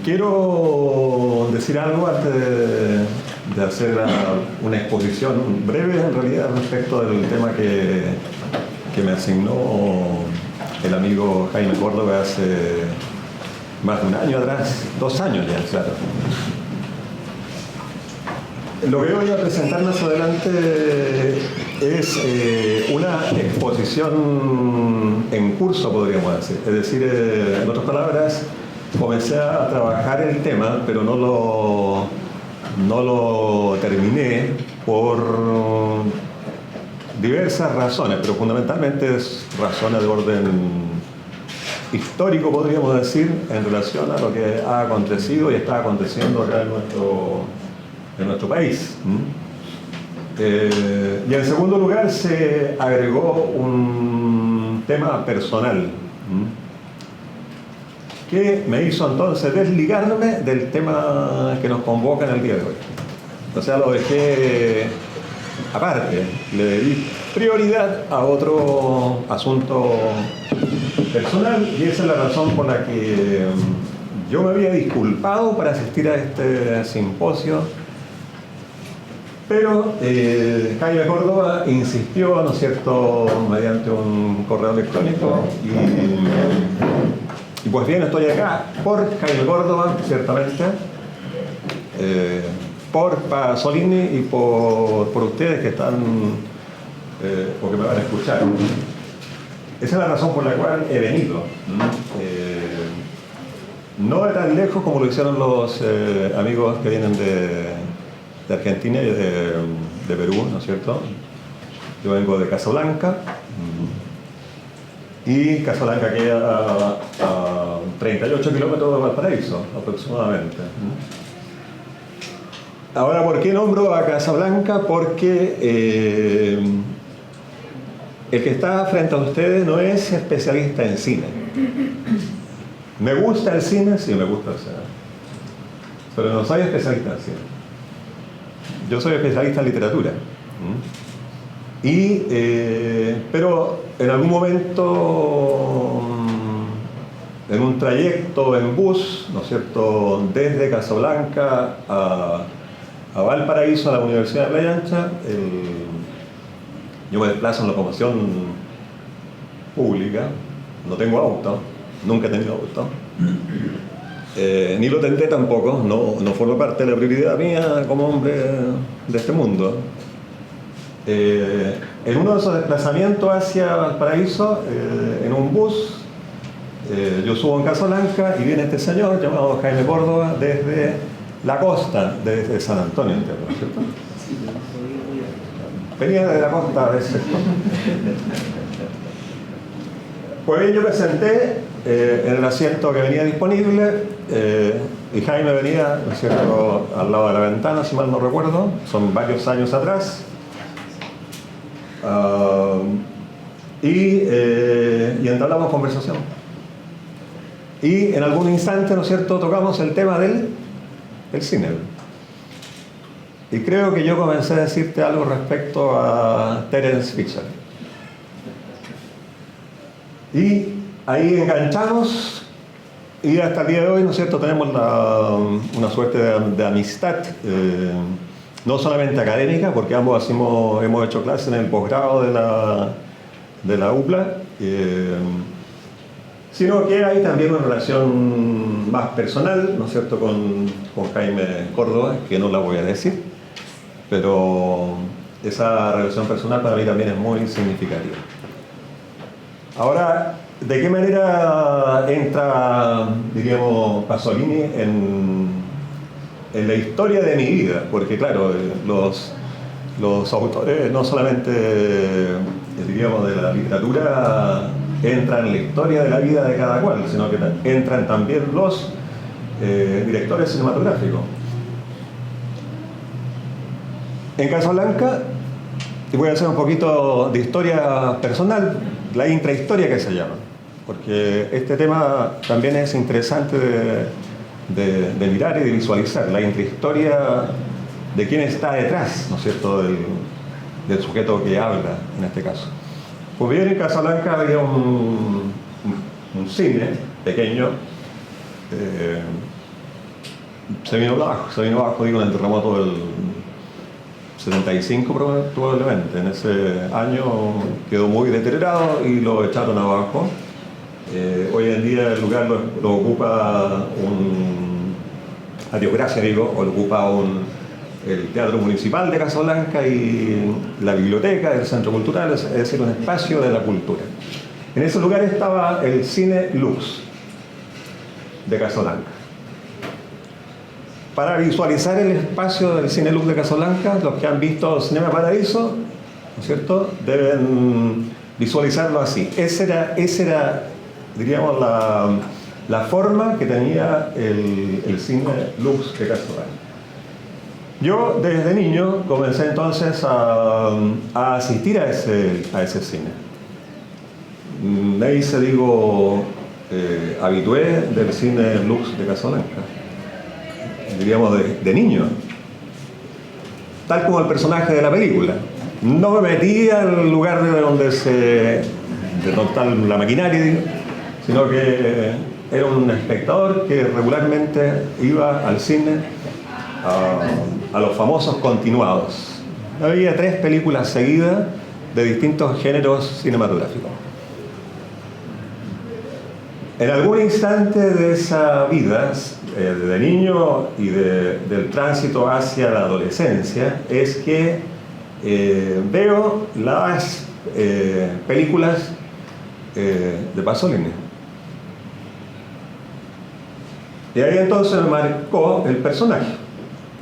Quiero decir algo antes de hacer una exposición breve, en realidad, respecto del tema que me asignó el amigo Jaime Córdoba hace más de un año atrás, 2 años ya, claro. Lo que voy a presentar más adelante es una exposición en curso, podríamos decir. Es decir, en otras palabras, comencé a trabajar el tema, pero no lo terminé por diversas razones, pero fundamentalmente es razones de orden histórico, podríamos decir, en relación a lo que ha acontecido y está aconteciendo acá en nuestro país. Y en segundo lugar se agregó un tema personal que me hizo entonces desligarme del tema que nos convoca en el día de hoy. O sea, lo dejé aparte, le di prioridad a otro asunto personal, y esa es la razón por la que yo me había disculpado para asistir a este simposio, pero Jaime Córdoba insistió, ¿no es cierto?, mediante un correo electrónico, y pues bien, estoy acá por Jaime Córdoba, ciertamente, por Pasolini y por ustedes que están, porque me van a escuchar. Esa es la razón por la cual he venido. No de tan lejos como lo hicieron los amigos que vienen de Argentina y de Perú, ¿no es cierto? Yo vengo de Casablanca, y Casablanca queda a 38 kilómetros de Valparaíso, aproximadamente. Ahora, ¿por qué nombro a Casablanca? Porque el que está frente a ustedes no es especialista en cine. ¿Me gusta el cine? Sí, me gusta el cine. Pero no soy especialista en cine. Yo soy especialista en literatura. Pero en algún momento, en un trayecto en bus, ¿no es cierto?, desde Casablanca a Valparaíso, a la Universidad de Playa Ancha, yo me desplazo en locomoción pública, no tengo auto, nunca he tenido auto, ni lo tendré tampoco, no forma parte de la prioridad mía como hombre de este mundo. En uno de esos desplazamientos hacia Valparaíso, en un bus, yo subo en Casablanca y viene este señor llamado Jaime Córdoba desde la costa, desde San Antonio, ¿no es cierto? Venía de la costa de ese sector. Pues bien, yo me senté en el asiento que venía disponible, y Jaime venía, ¿no es cierto?, al lado de la ventana, si mal no recuerdo, son varios años atrás. Y entablamos conversación. Y en algún instante, ¿no es cierto?, tocamos el tema del cine. Y creo que yo comencé a decirte algo respecto a Terence Fisher. Y ahí enganchamos, y hasta el día de hoy, ¿no es cierto?, tenemos una suerte de amistad, no solamente académica, porque ambos hemos hecho clases en el posgrado de la UPLA, sino que hay también una relación más personal, ¿no es cierto?, con Jaime Córdoba, que no la voy a decir, pero esa relación personal para mí también es muy significativa. Ahora, ¿de qué manera entra, diríamos, Pasolini en la historia de mi vida? Porque claro, los autores no solamente, diríamos, de la literatura entran en la historia de la vida de cada cual, sino que entran también los directores cinematográficos. En Casablanca, y voy a hacer un poquito de historia personal, la intrahistoria que se llama, porque este tema también es interesante de mirar y de visualizar, la intrahistoria de quién está detrás, ¿no es cierto?, del sujeto que habla, en este caso. Pues bien, en Casablanca había un cine pequeño, eh, se vino abajo, digo, en el terremoto del 75 probablemente. En ese año quedó muy deteriorado y lo echaron abajo. Hoy en día el lugar lo ocupa a Dios gracias digo, o lo ocupa el Teatro Municipal de Casablanca y la biblioteca del Centro Cultural, es decir, un espacio de la cultura. En ese lugar estaba el Cine Lux de Casablanca. Para visualizar el espacio del Cine Lux de Casablanca, los que han visto Cinema Paradiso, ¿no es cierto?, deben visualizarlo así. Esa era diríamos, la forma que tenía el Cine Lux de Casablanca. Yo desde niño comencé entonces a asistir a ese cine. Me hice, digo, habitué del Cine Lux de Casablanca, diríamos de niño, tal como el personaje de la película. No me metí al lugar de donde está la maquinaria, sino que era un espectador que regularmente iba al cine a los famosos continuados. Había 3 películas seguidas de distintos géneros cinematográficos. En algún instante de esa vida, de niño y del tránsito hacia la adolescencia, es que veo las películas de Pasolini. Y ahí entonces me marcó el personaje.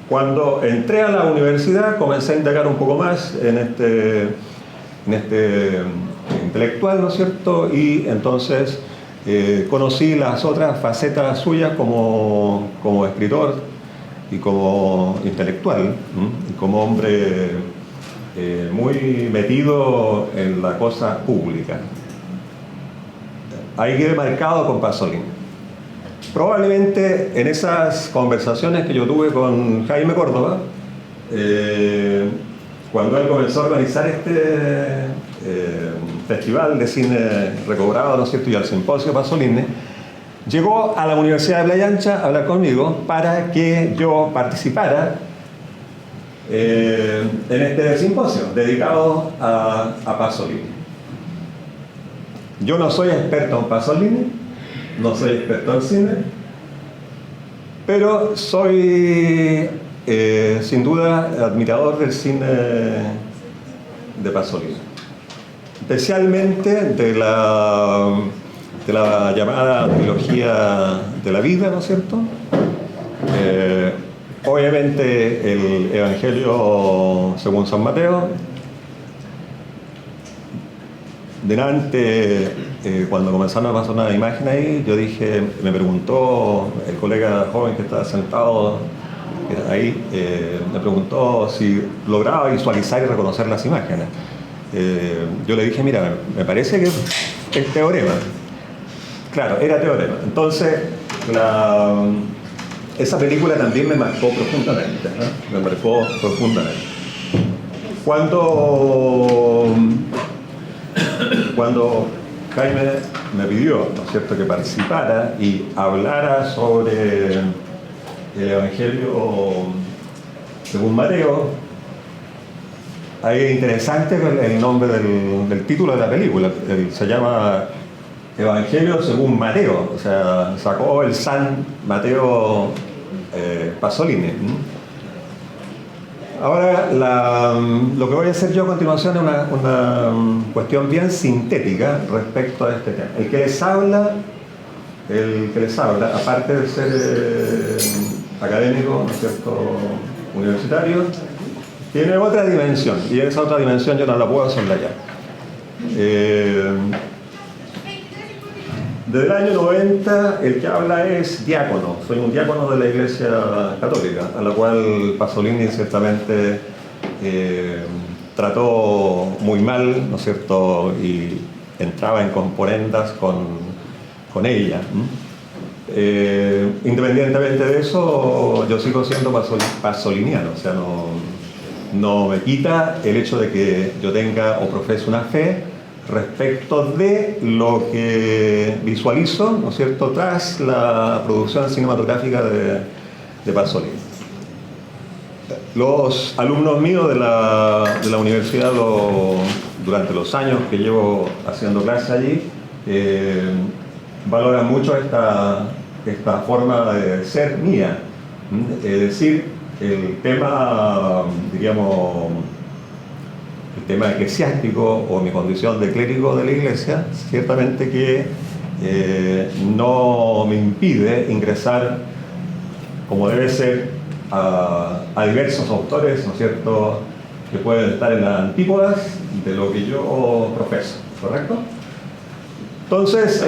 Cuando entré a la universidad comencé a indagar un poco más en este intelectual, ¿no es cierto? Y entonces conocí las otras facetas suyas como escritor y como intelectual, y como hombre muy metido en la cosa pública. Ahí quedé marcado con Pasolini. Probablemente en esas conversaciones que yo tuve con Jaime Córdoba, cuando él comenzó a organizar este festival de cine recobrado, ¿no es cierto?, y al simposio Pasolini, llegó a la Universidad de Playa Ancha a hablar conmigo para que yo participara en este simposio dedicado a Pasolini. Yo no soy experto en Pasolini, no soy experto en cine, pero soy sin duda admirador del cine de Pasolini, especialmente de la llamada trilogía de la vida, ¿no es cierto? Obviamente el Evangelio según San Mateo. Delante, cuando comenzaron a pasar una imagen ahí, yo dije, me preguntó el colega joven que estaba sentado ahí, me preguntó si lograba visualizar y reconocer las imágenes. Yo le dije, mira, me parece que es teorema. Claro, era teorema. Entonces, esa película también me marcó profundamente, ¿no? Me marcó profundamente. Cuando Jaime me pidió, ¿no es cierto?, que participara y hablara sobre el Evangelio según Mateo, ahí es interesante el nombre del título de la película. Se llama Evangelio según Mateo, o sea, sacó el San Mateo Pasolini. Ahora, lo que voy a hacer yo a continuación es una cuestión bien sintética respecto a este tema. El que les habla, aparte de ser académico, ¿no es cierto?, universitario, tiene otra dimensión, y esa otra dimensión yo no la puedo soslayar. Desde el año 90 el que habla es diácono. Soy un diácono de la Iglesia Católica, a la cual Pasolini ciertamente trató muy mal, ¿no es cierto?, y entraba en componendas con ella. Independientemente de eso, yo sigo siendo pasoliniano, o sea, no me quita el hecho de que yo tenga o profese una fe respecto de lo que visualizo, ¿no es cierto?, tras la producción cinematográfica de Pasolini. Los alumnos míos de la universidad, durante los años que llevo haciendo clase allí, valoran mucho esta forma de ser mía. Es decir, el tema, diríamos, el tema eclesiástico o mi condición de clérigo de la Iglesia, ciertamente que no me impide ingresar, como debe ser, a diversos autores, ¿no es cierto?, que pueden estar en las antípodas de lo que yo profeso, ¿correcto? Entonces,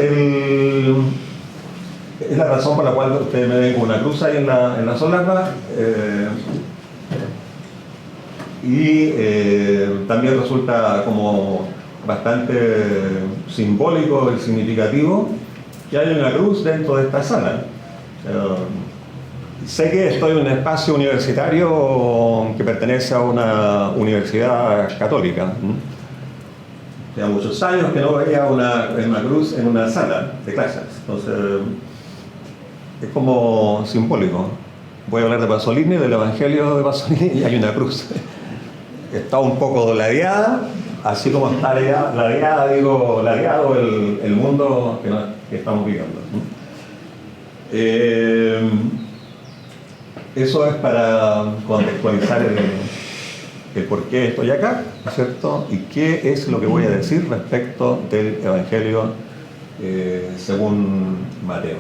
es la razón por la cual ustedes me ven con una cruz ahí en la solapa, también resulta como bastante simbólico y significativo que hay una cruz dentro de esta sala. Sé que estoy en un espacio universitario que pertenece a una universidad católica. Ya muchos años que no veía una cruz en una sala de clases. Entonces, es como simbólico. Voy a hablar de Pasolini, del Evangelio de Pasolini, y hay una cruz. Está un poco ladeada, así como está ladeado el mundo que estamos viviendo. Eso es para contextualizar el por qué estoy acá, ¿no es cierto? Y qué es lo que voy a decir respecto del Evangelio según Mateo.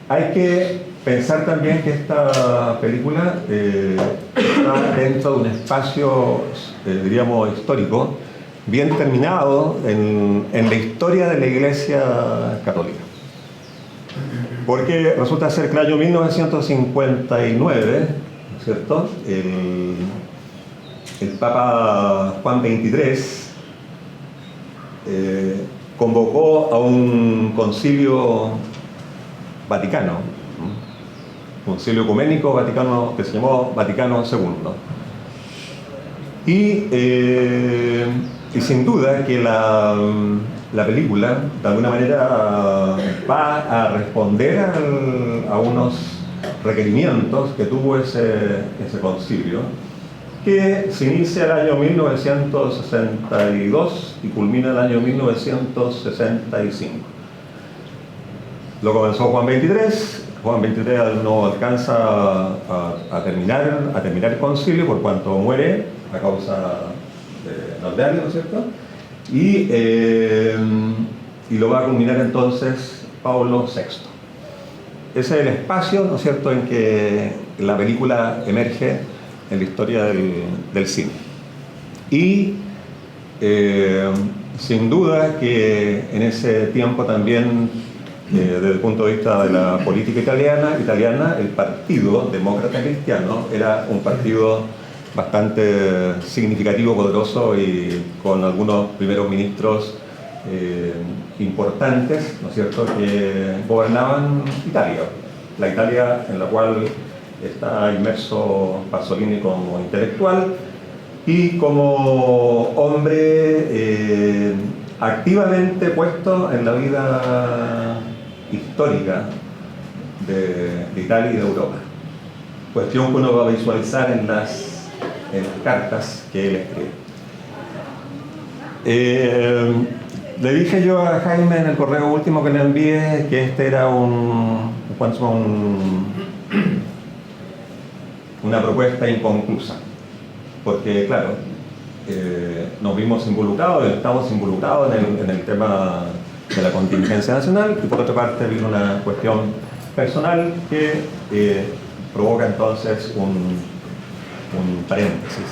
Hay que pensar también que esta película está dentro de un espacio, diríamos, histórico, bien terminado en la historia de la Iglesia Católica. Porque resulta ser que el año 1959, ¿no es cierto?, el Papa Juan XXIII convocó a un concilio vaticano, concilio ecuménico vaticano, que se llamó Vaticano II. Y sin duda que la película, de alguna manera, va a responder a unos requerimientos que tuvo ese concilio, que se inicia el año 1962 y culmina el año 1965. Lo comenzó Juan XXIII. Juan XXIII no alcanza a terminar el concilio por cuanto muere a causa de Nordelia, ¿no es cierto? Y lo va a culminar entonces Pablo VI. Ese es el espacio, ¿no es cierto?, en que la película emerge en la historia del cine. Y sin duda que en ese tiempo también, desde el punto de vista de la política italiana, el Partido Demócrata Cristiano era un partido bastante significativo, poderoso y con algunos primeros ministros importantes, ¿no es cierto?, que gobernaban Italia, la Italia en la cual está inmerso Pasolini como intelectual y como hombre activamente puesto en la vida histórica de Italia y de Europa. Cuestión que uno va a visualizar en las cartas que él escribe. Le dije yo a Jaime en el correo último que le envié que este era una propuesta inconclusa, porque claro, nos vimos involucrados, estamos involucrados en el tema de la contingencia nacional, y por otra parte vino una cuestión personal que provoca entonces un paréntesis.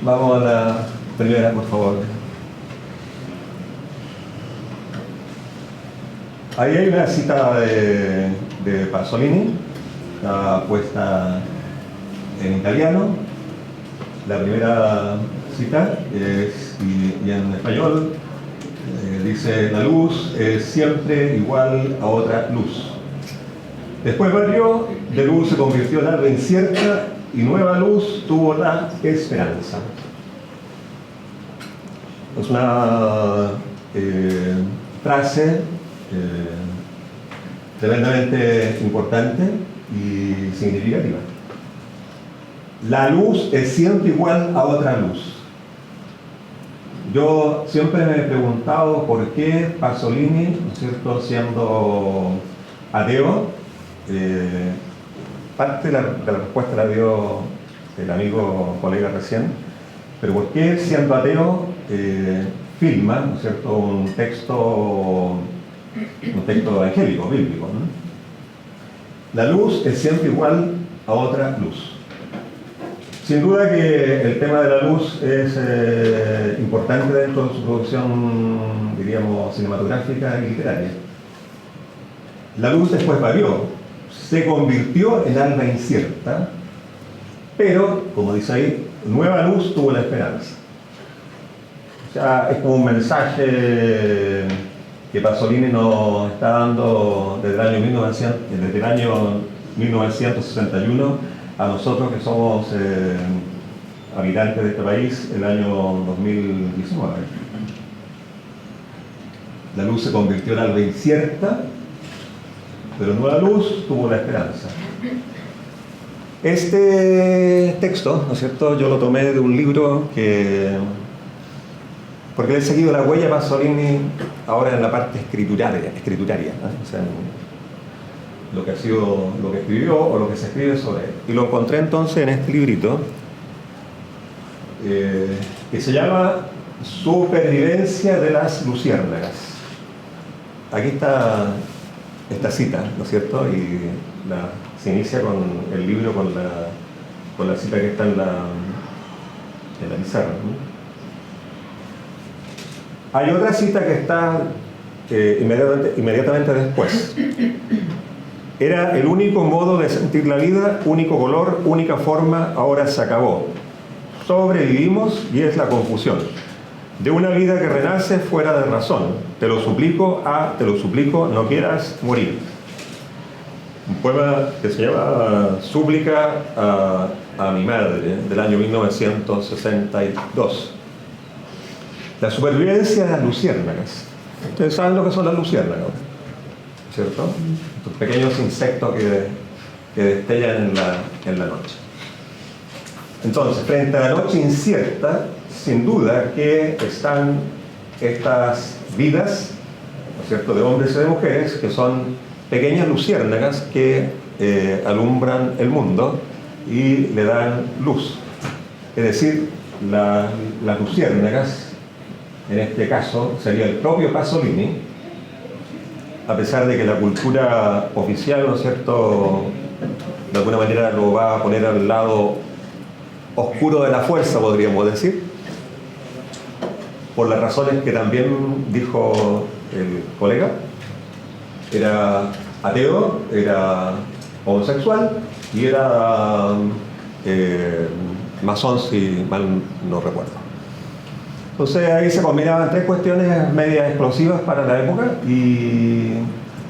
Vamos a la primera, por favor. Ahí hay una cita de Pasolini, está puesta en italiano. La primera cita y en español dice: la luz es siempre igual a otra luz. Después varió, de luz se convirtió en algo incierta y nueva luz tuvo la esperanza. Es una frase tremendamente importante y significativa. La luz es siempre igual a otra luz. Yo siempre me he preguntado por qué Pasolini, ¿no es cierto?, siendo ateo, parte de la respuesta la dio el amigo colega recién, pero por qué siendo ateo filma, ¿no es cierto?, un texto evangélico, bíblico, ¿no? La luz es siempre igual a otra luz. Sin duda que el tema de la luz es importante dentro de su producción, diríamos, cinematográfica y literaria. La luz después varió, se convirtió en alba incierta, pero, como dice ahí, nueva luz tuvo la esperanza. O sea, es como un mensaje que Pasolini nos está dando desde el año 1961 a nosotros que somos habitantes de este país el año 2019. La luz se convirtió en algo incierta, pero nueva luz tuvo la esperanza. Este texto, ¿no es cierto?, yo lo tomé de un libro porque he seguido la huella de Pasolini ahora en la parte escrituraria, ¿no? O sea, lo que escribió o lo que se escribe sobre él. Y lo encontré entonces en este librito que se llama Supervivencia de las luciérnagas. Aquí está esta cita, ¿no es cierto? Y se inicia con el libro con la cita que está en la pizarra, ¿no? Hay otra cita que está inmediatamente después. Era el único modo de sentir la vida, único color, única forma, ahora se acabó. Sobrevivimos y es la confusión de una vida que renace fuera de razón. Te lo suplico, no quieras morir. Un poema que se llama Súplica a mi madre, del año 1962. La supervivencia de las luciérnagas. Ustedes saben lo que son las luciérnagas, ¿cierto? Estos pequeños insectos que destellan en la noche. Entonces, frente a la noche incierta, sin duda que están estas vidas, ¿no es cierto?, de hombres y de mujeres, que son pequeñas luciérnagas que alumbran el mundo y le dan luz. Es decir, las luciérnagas, en este caso, sería el propio Pasolini, a pesar de que la cultura oficial, ¿no es cierto?, de alguna manera lo va a poner al lado oscuro de la fuerza, podríamos decir, por las razones que también dijo el colega. Era ateo, era homosexual y era masón, si mal no recuerdo. Entonces ahí se combinaban tres cuestiones medias explosivas para la época,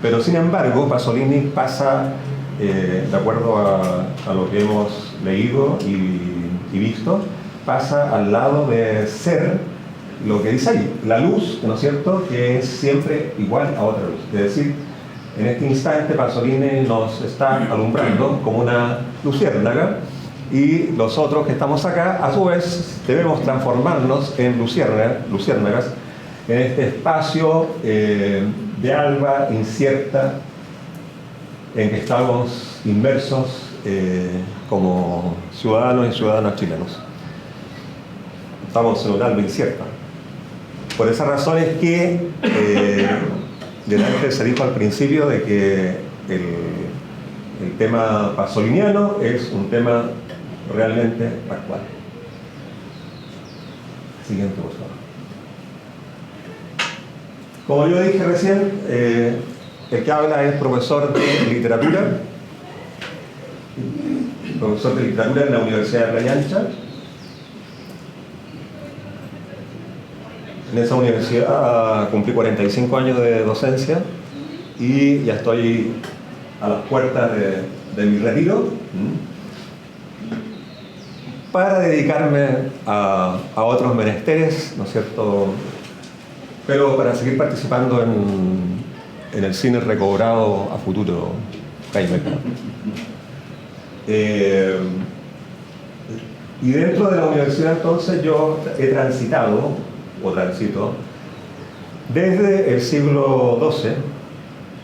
pero sin embargo Pasolini pasa, de acuerdo a lo que hemos leído y visto, pasa al lado de ser lo que dice ahí, la luz, ¿no es cierto?, que es siempre igual a otra luz. Es decir, en este instante Pasolini nos está alumbrando como una luciérnaga, y los otros que estamos acá, a su vez, debemos transformarnos en luciérnagas en este espacio de alba incierta en que estamos inmersos como ciudadanos y ciudadanas chilenos. Estamos en un alba incierta. Por esa razón es que delante se dijo al principio de que el tema pasoliniano es un tema realmente actual. Siguiente, por favor. Como yo dije recién, el que habla es profesor de literatura en la Universidad de Playa Ancha. En esa universidad cumplí 45 años de docencia y ya estoy a las puertas de mi retiro. para dedicarme a otros menesteres, ¿no es cierto? Pero para seguir participando en el cine recobrado a futuro, Jaime. Y dentro de la universidad entonces yo he transitado, o transito, desde el siglo XII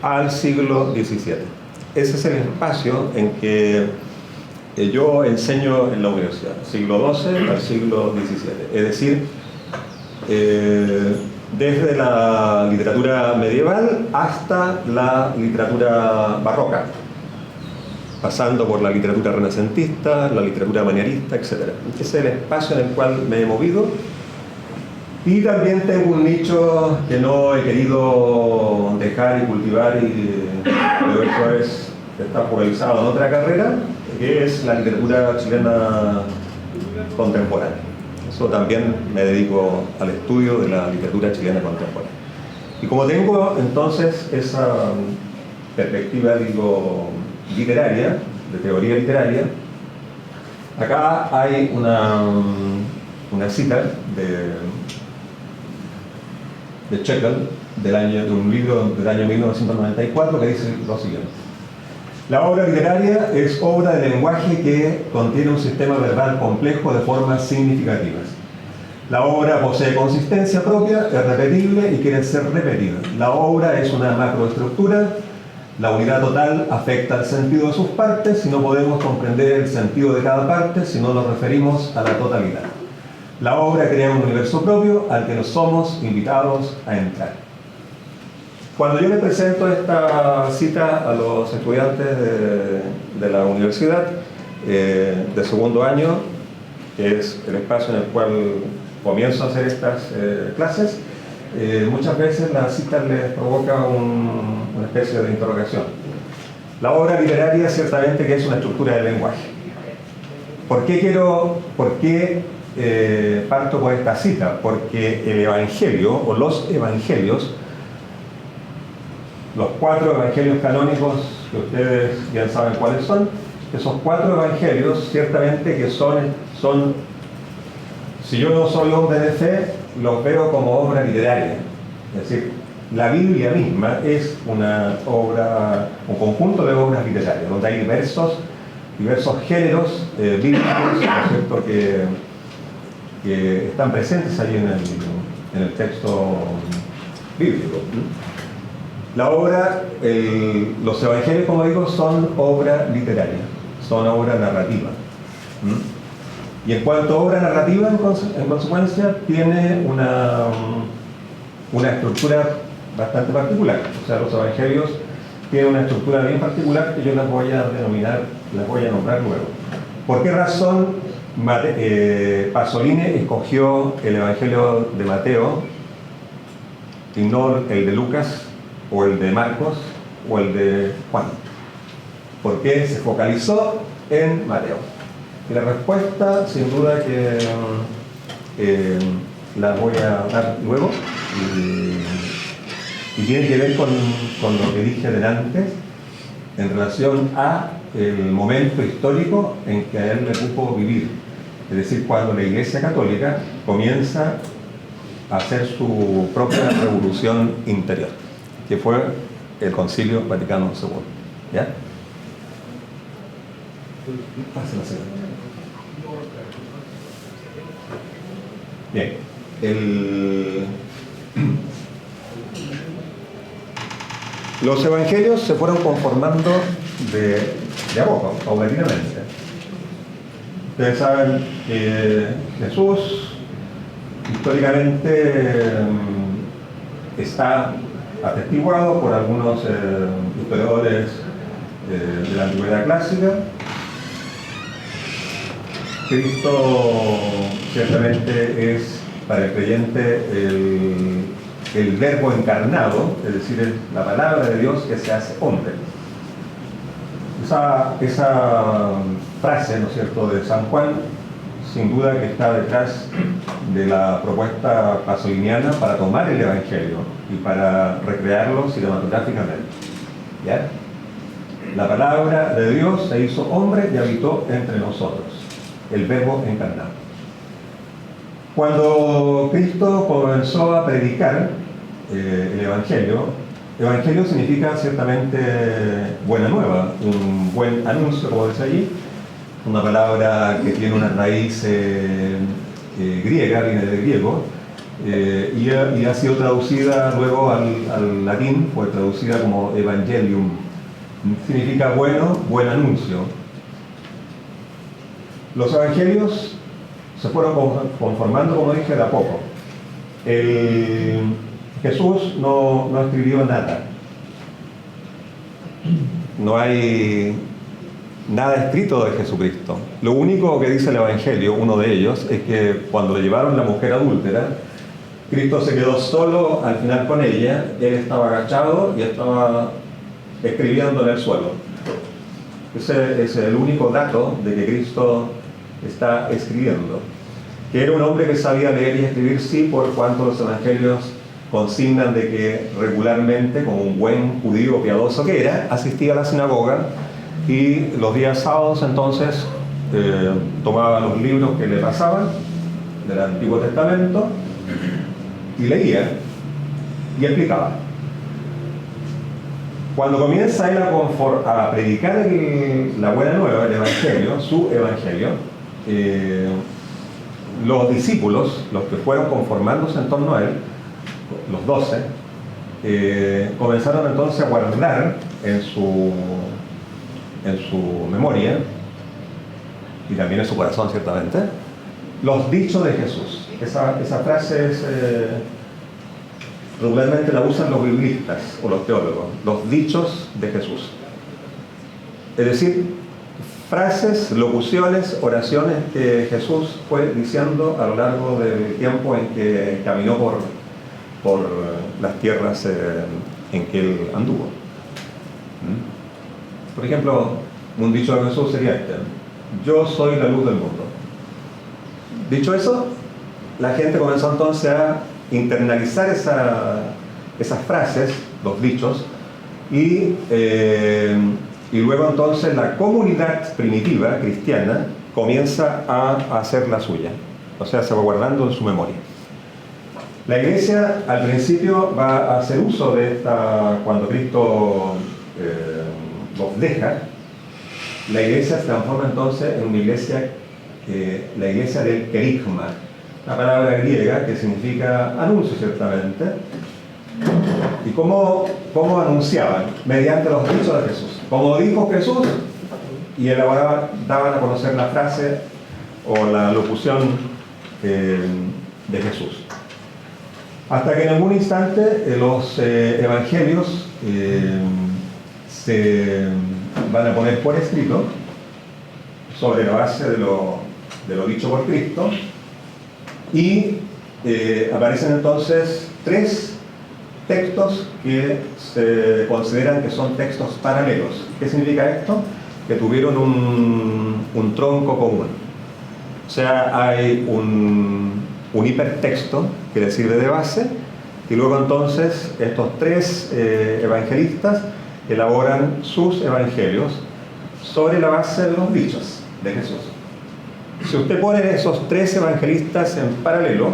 al siglo XVII. Ese es el espacio en que yo enseño en la universidad, siglo XII al siglo XVII. Es decir, desde la literatura medieval hasta la literatura barroca, pasando por la literatura renacentista, la literatura manierista, etc. Ese es el espacio en el cual me he movido. Y también tengo un nicho que no he querido dejar y cultivar, y eso está polarizado en otra carrera, que es la literatura chilena contemporánea. Eso también me dedico al estudio de la literatura chilena contemporánea. Y como tengo entonces esa perspectiva, digo, literaria, de teoría literaria, acá hay una cita de Chekhov, de un libro del año 1994, que dice lo siguiente: la obra literaria es obra de lenguaje que contiene un sistema verbal complejo de formas significativas. La obra posee consistencia propia, es repetible y quiere ser repetida. La obra es una macroestructura. La unidad total afecta al sentido de sus partes y no podemos comprender el sentido de cada parte si no nos referimos a la totalidad. La obra crea un universo propio al que nos somos invitados a entrar. Cuando yo le presento esta cita a los estudiantes de la universidad de segundo año, que es el espacio en el cual comienzo a hacer estas clases, muchas veces la cita les provoca una especie de interrogación. La obra literaria ciertamente que es una estructura del lenguaje. ¿Por qué parto por esta cita? Porque el Evangelio, o los Evangelios, los 4 Evangelios canónicos, que ustedes ya saben cuáles son, esos 4 Evangelios ciertamente que son, si yo no soy hombre de fe, los veo como obra literaria. Es decir, la Biblia misma es una obra, un conjunto de obras literarias, donde hay diversos géneros bíblicos, ¿no es cierto?, que están presentes ahí en el texto bíblico. La obra, los evangelios, como digo, son obra literaria, son obra narrativa. Y en cuanto a obra narrativa, en consecuencia, tiene una estructura bastante particular. O sea, los evangelios tienen una estructura bien particular que yo las voy a nombrar luego. ¿Por qué razón Pasolini escogió el Evangelio de Mateo y no el de Lucas, o el de Marcos, o el de Juan? ¿Por qué se focalizó en Mateo? Y la respuesta, sin duda, que la voy a dar luego, y tiene que ver con lo que dije delante en relación a el momento histórico en que a él le cupo vivir. Es decir, cuando la Iglesia Católica comienza a hacer su propia revolución interior, que fue el Concilio Vaticano II. ¿Ya? Pase la segunda. Bien. Los evangelios se fueron conformando de a poco, paulatinamente. Ustedes saben que Jesús históricamente está atestiguado por algunos historiadores de la antigüedad clásica. Cristo ciertamente es para el creyente el verbo encarnado, es decir, es la palabra de Dios que se hace hombre. Esa frase, ¿no es cierto?, de San Juan, sin duda que está detrás de la propuesta pasoliniana para tomar el Evangelio y para recrearlo cinematográficamente. ¿Ya? La palabra de Dios se hizo hombre y habitó entre nosotros. el Verbo encarnado. Cuando Cristo comenzó a predicar el Evangelio significa ciertamente buena nueva, un buen anuncio, como dice allí, una palabra que tiene una raíz griega, viene del griego, y ha sido traducida luego al latín, fue traducida como evangelium, significa bueno, buen anuncio. Los evangelios se fueron conformando, como dije, de a poco. Jesús no escribió nada. No hay nada escrito de Jesucristo. Lo único que dice el Evangelio, uno de ellos, es que cuando le llevaron la mujer adúltera, Cristo se quedó solo al final con ella, él estaba agachado y estaba escribiendo en el suelo. Ese es el único dato de que Cristo está escribiendo. Que era un hombre que sabía leer y escribir, sí, por cuanto los evangelios consignan de que regularmente, como un buen judío piadoso que era, asistía a la sinagoga y los días sábados entonces tomaba los libros que le pasaban del Antiguo Testamento y leía y explicaba. Cuando comienza él a predicar la buena nueva, el Evangelio, su Evangelio, los discípulos, los que fueron conformándose en torno a él, los 12, comenzaron entonces a guardar en su memoria, y también en su corazón ciertamente, los dichos de Jesús. Esa frase es, regularmente la usan los biblistas o los teólogos, los dichos de Jesús. Es decir, frases, locuciones, oraciones que Jesús fue diciendo a lo largo del tiempo en que caminó por las tierras en que él anduvo. Por ejemplo, un dicho de Jesús sería este: yo soy la luz del mundo. Dicho eso, la gente comenzó entonces a internalizar esas frases, los dichos, y luego entonces la comunidad primitiva cristiana comienza a hacer la suya, o sea, se va guardando en su memoria. La iglesia al principio va a hacer uso de esta, cuando Cristo los deja, la iglesia se transforma entonces en una iglesia, la iglesia del kerigma, una palabra griega que significa anuncio ciertamente. ¿Y cómo anunciaban? Mediante los dichos de Jesús. Como dijo Jesús, y elaboraban, daban a conocer la frase o la locución de Jesús. Hasta que en algún instante los evangelios se van a poner por escrito sobre la base de lo dicho por Cristo, y aparecen entonces 3 textos que se consideran que son textos paralelos. ¿Qué significa esto? Que tuvieron un tronco común. O sea, hay un hipertexto que le sirve de base, y luego entonces estos 3 evangelistas elaboran sus evangelios sobre la base de los dichos de Jesús. Si usted pone esos 3 evangelistas en paralelo,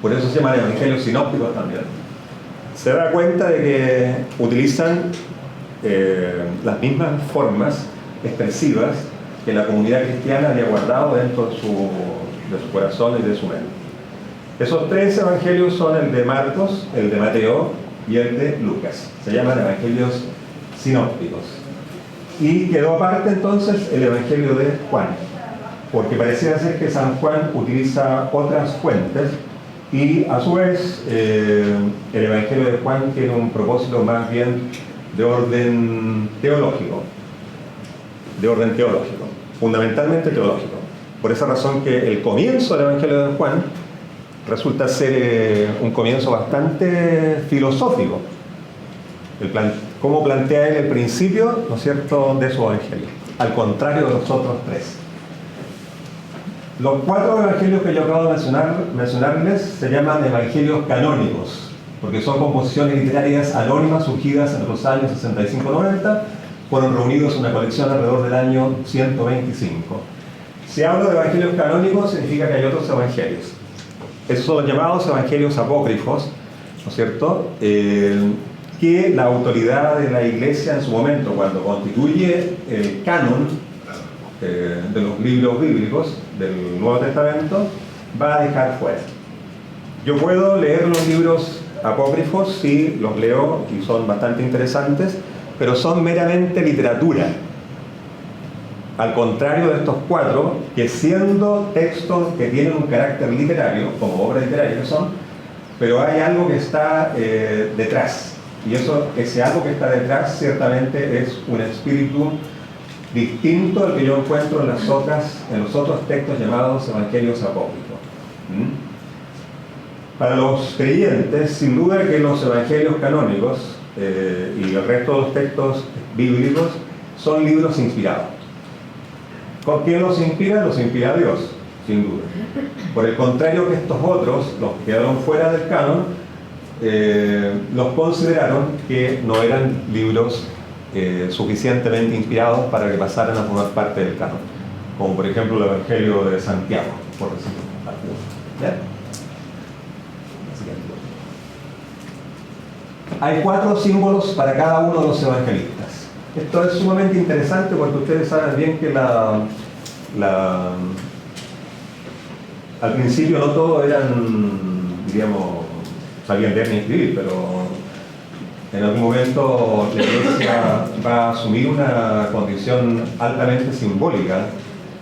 por eso se llaman evangelios sinópticos también, se da cuenta de que utilizan las mismas formas expresivas que la comunidad cristiana había guardado dentro de su corazón y de su mente. Esos 3 evangelios son el de Marcos, el de Mateo y el de Lucas. Se llaman evangelios sinópticos. Y quedó aparte entonces el evangelio de Juan, porque pareciera ser que San Juan utiliza otras fuentes, y a su vez el evangelio de Juan tiene un propósito más bien de orden teológico, fundamentalmente teológico. Por esa razón que el comienzo del evangelio de Juan resulta ser un comienzo bastante filosófico. Cómo plantea él el principio, ¿no es cierto?, de su evangelio, al contrario de los otros 3. Los 4 evangelios que yo acabo de mencionarles se llaman evangelios canónicos, porque son composiciones literarias anónimas surgidas entre los años 65-90, fueron reunidos en una colección alrededor del año 125. Si hablo de evangelios canónicos, significa que hay otros evangelios. Esos son los llamados evangelios apócrifos, ¿no es cierto? Que la autoridad de la Iglesia en su momento, cuando constituye el canon de los libros bíblicos del Nuevo Testamento, va a dejar fuera. Yo puedo leer los libros apócrifos, sí, los leo y son bastante interesantes, pero son meramente literatura. Al contrario de estos cuatro, que siendo textos que tienen un carácter literario, como obras literarias que son, pero hay algo que está detrás. Y ese algo que está detrás ciertamente es un espíritu distinto al que yo encuentro en los otros textos llamados evangelios apócrifos. Para los creyentes, sin duda que los evangelios canónicos y el resto de los textos bíblicos son libros inspirados. ¿Con quién los inspira? Los inspira Dios, sin duda. Por el contrario que estos otros, los que quedaron fuera del canon, los consideraron que no eran libros suficientemente inspirados para que pasaran a formar parte del canon, como por ejemplo el Evangelio de Santiago, por decirlo. ¿Ya? Hay 4 símbolos para cada uno de los evangelistas. Esto es sumamente interesante porque ustedes saben bien que al principio no todos eran, diríamos, sabían leer ni escribir, pero en algún momento la Iglesia va a asumir una condición altamente simbólica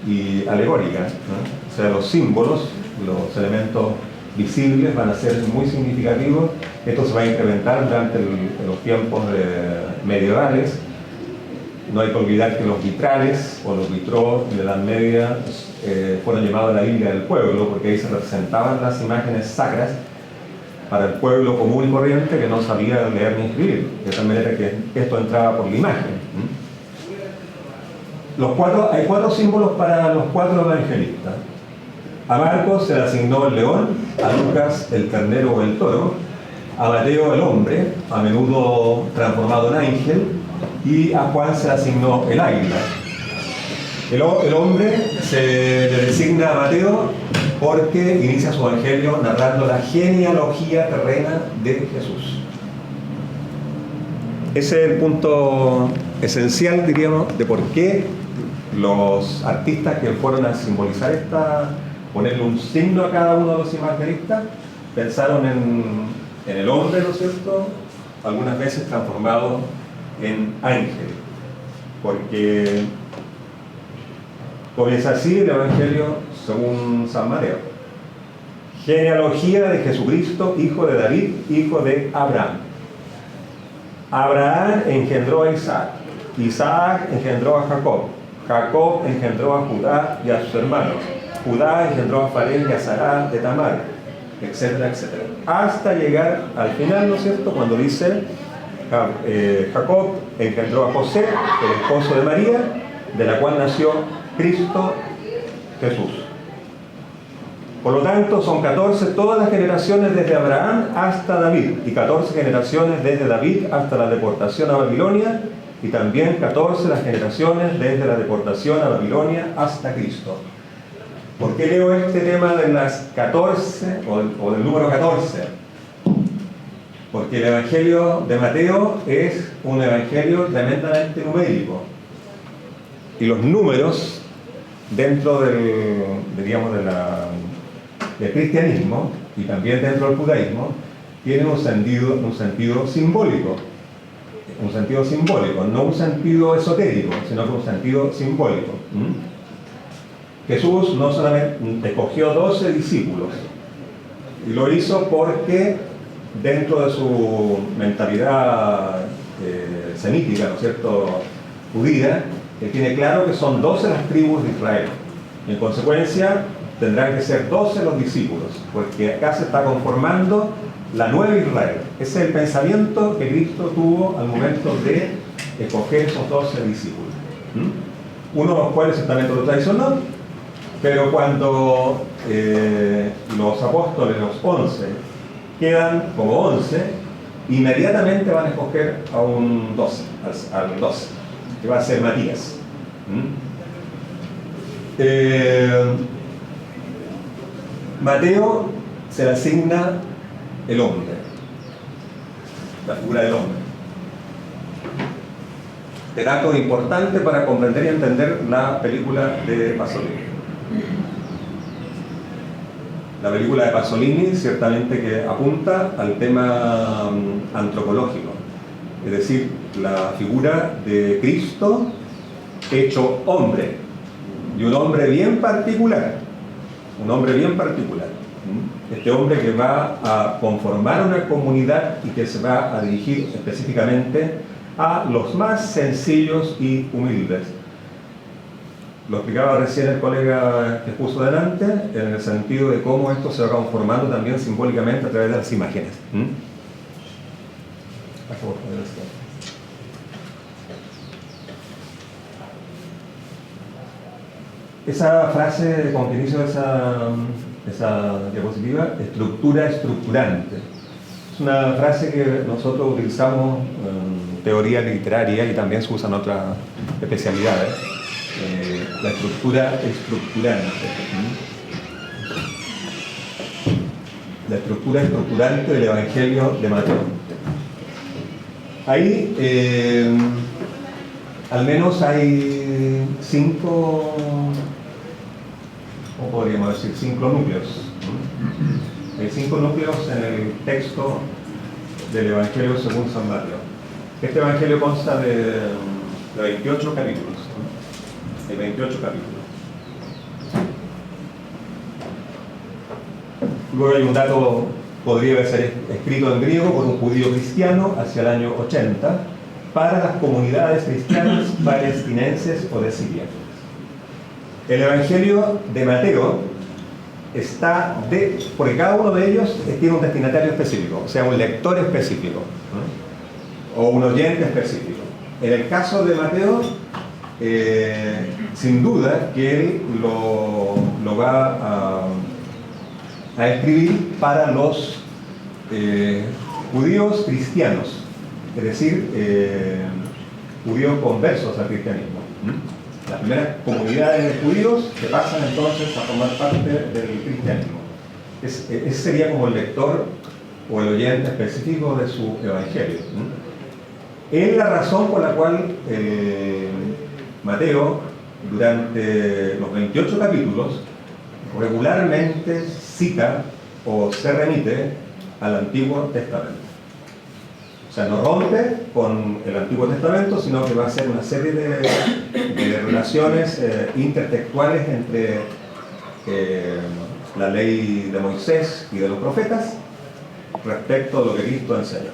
y alegórica, ¿no? O sea, los símbolos, los elementos visibles van a ser muy significativos. Esto se va a incrementar durante los tiempos medievales. No hay que olvidar que los vitrales o los vitrós de la Edad Media fueron llamados la Biblia del pueblo, porque ahí se representaban las imágenes sacras para el pueblo común y corriente que no sabía leer ni escribir, de tal manera que esto entraba por la imagen. Hay 4 símbolos para los 4 evangelistas. A Marcos se le asignó el león, a Lucas el ternero o el toro, a Mateo el hombre, a menudo transformado en ángel, y a Juan se le asignó el águila. El hombre se le designa a Mateo porque inicia su evangelio narrando la genealogía terrena de Jesús. Ese es el punto esencial, diríamos, de por qué los artistas que fueron a simbolizar ponerle un signo a cada uno de los evangelistas, pensaron en el hombre, ¿no es cierto?, algunas veces transformado en ángel, porque comienza así el Evangelio según San Mateo: genealogía de Jesucristo, hijo de David, hijo de Abraham. Abraham engendró a Isaac, Isaac engendró a Jacob, Jacob engendró a Judá y a sus hermanos, Judá engendró a Farén y a Sará de Tamar, etcétera, etcétera, hasta llegar al final, ¿no es cierto?, cuando dice Jacob engendró a José, el esposo de María, de la cual nació Cristo Jesús. Por lo tanto, son 14 todas las generaciones desde Abraham hasta David, y 14 generaciones desde David hasta la deportación a Babilonia, y también 14 las generaciones desde la deportación a Babilonia hasta Cristo. ¿Por qué leo este tema de las 14 o del número 14? Porque el Evangelio de Mateo es un evangelio tremendamente numérico. Y los números, dentro del cristianismo y también dentro del judaísmo, tienen un sentido simbólico. Un sentido simbólico, no un sentido esotérico, sino que un sentido simbólico. Jesús no solamente escogió 12 discípulos, y lo hizo porque dentro de su mentalidad semítica, ¿no es cierto?, judía, él tiene claro que son 12 las tribus de Israel, y en consecuencia tendrán que ser 12 los discípulos, porque acá se está conformando la nueva Israel. Ese es el pensamiento que Cristo tuvo al momento de escoger esos 12 discípulos. Uno de los cuales ciertamente lo traicionó, pero cuando los apóstoles, los 11, quedan como 11, inmediatamente van a escoger a un 12, al 12, que va a ser Matías. Mateo se le asigna el hombre, la figura del hombre. Este dato importante para comprender y entender la película de Pasolini. La película de Pasolini ciertamente que apunta al tema antropológico, es decir, la figura de Cristo hecho hombre, y un hombre bien particular, este hombre que va a conformar una comunidad y que se va a dirigir específicamente a los más sencillos y humildes. Lo explicaba recién el colega que puso delante, en el sentido de cómo esto se va conformando también simbólicamente a través de las imágenes. Esa frase con que inicio esa diapositiva, estructura estructurante, es una frase que nosotros utilizamos en teoría literaria y también se usa en otras especialidades. La estructura estructurante. La estructura estructurante del Evangelio de Mateo. Ahí al menos hay 5, o podríamos decir 5 núcleos. Hay 5 núcleos en el texto del Evangelio según San Mateo. Este Evangelio consta de 28 capítulos. Hay 28 capítulos. Luego hay un dato, podría ser escrito en griego por un judío cristiano hacia el año 80 para las comunidades cristianas palestinenses o de Siria. El Evangelio de Mateo está porque cada uno de ellos tiene un destinatario específico, o sea, un lector específico, ¿no? O un oyente específico. En el caso de Mateo, sin duda que él lo va a escribir para los judíos cristianos, es decir, judíos conversos al cristianismo. Las primeras comunidades de judíos que pasan entonces a formar parte del cristianismo. Ese sería como el lector o el oyente específico de su evangelio. Es la razón por la cual Mateo, durante los 28 capítulos, regularmente cita o se remite al Antiguo Testamento. O sea, no rompe con el Antiguo Testamento, sino que va a hacer una serie de relaciones intertextuales entre la ley de Moisés y de los profetas respecto a lo que Cristo enseñó.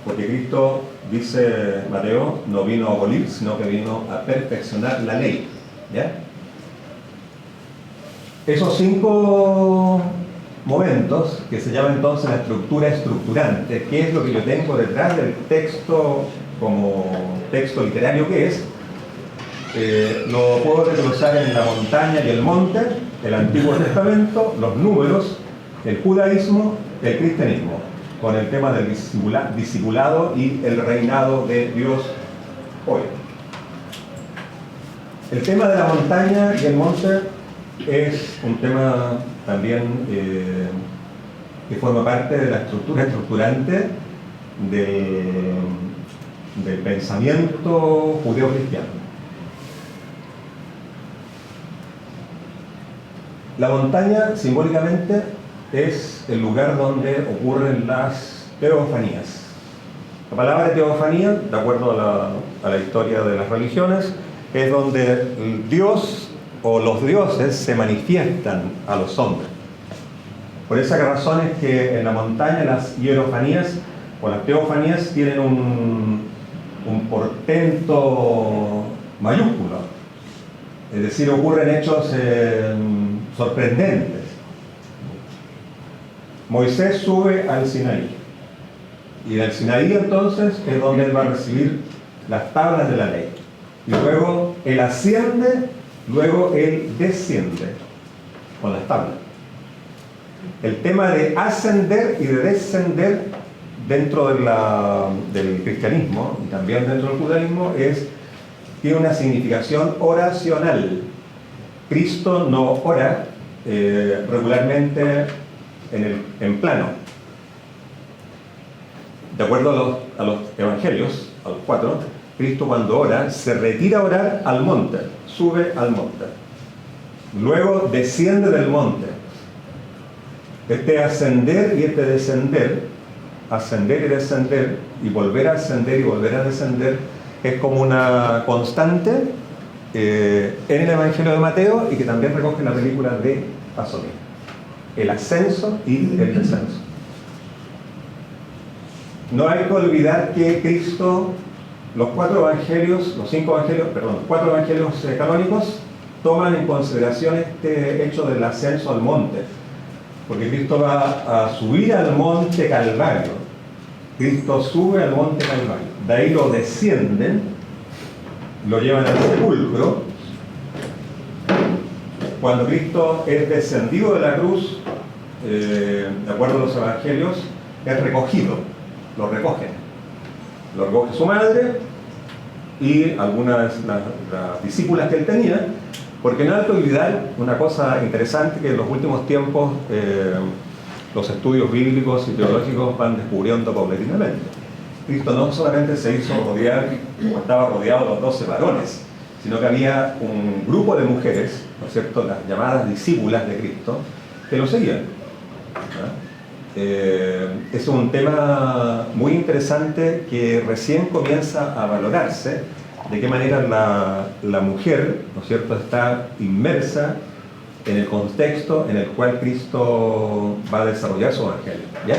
Porque Cristo, dice Mateo, no vino a abolir, sino que vino a perfeccionar la ley. ¿Ya? Esos 5 momentos, que se llama entonces la estructura estructurante, que es lo que yo tengo detrás del texto como texto literario que es, lo puedo desglosar en la montaña y el monte, el Antiguo Testamento, los números, el judaísmo, el cristianismo, con el tema del discipulado y el reinado de Dios hoy. El tema de la montaña y el monte es un tema también que forma parte de la estructura estructurante del pensamiento judeo-cristiano. La montaña, simbólicamente, es el lugar donde ocurren las teofanías. La palabra teofanía, de acuerdo a la historia de las religiones, es donde el Dios o los dioses se manifiestan a los hombres. Por esa razón es que en la montaña las hierofanías o las teofanías tienen un portento mayúsculo. Es decir, ocurren hechos sorprendentes. Moisés sube al Sinaí. Y del Sinaí entonces es donde él va a recibir las tablas de la ley. Y luego él asciende, luego él desciende con las tablas. El tema de ascender y de descender dentro del cristianismo y también dentro del judaísmo tiene una significación oracional. Cristo no ora regularmente en plano. De acuerdo a los evangelios, a los 4, Cristo cuando ora se retira a orar al monte, sube al monte. Luego desciende del monte. Este ascender y este descender, ascender y descender, y volver a ascender y volver a descender, es como una constante en el Evangelio de Mateo y que también recoge la película de Pasolini. El ascenso y el descenso. No hay que olvidar que Cristo, los 4 evangelios canónicos, toman en consideración este hecho del ascenso al monte, porque Cristo va a subir al monte Calvario. Cristo sube al monte Calvario, de ahí lo descienden, lo llevan al sepulcro. Cuando Cristo es descendido de la cruz, de acuerdo a los evangelios, es recogido, lo recoge su madre y algunas las discípulas que él tenía, porque no hay que olvidar una cosa interesante que en los últimos tiempos los estudios bíblicos y teológicos van descubriendo paulatinamente. Cristo no solamente se hizo rodear o estaba rodeado de los 12 varones, sino que había un grupo de mujeres, ¿no es cierto?, las llamadas discípulas de Cristo, que lo seguían. Es un tema muy interesante que recién comienza a valorarse, de qué manera la mujer, ¿no es cierto?, está inmersa en el contexto en el cual Cristo va a desarrollar su evangelio, ¿ya?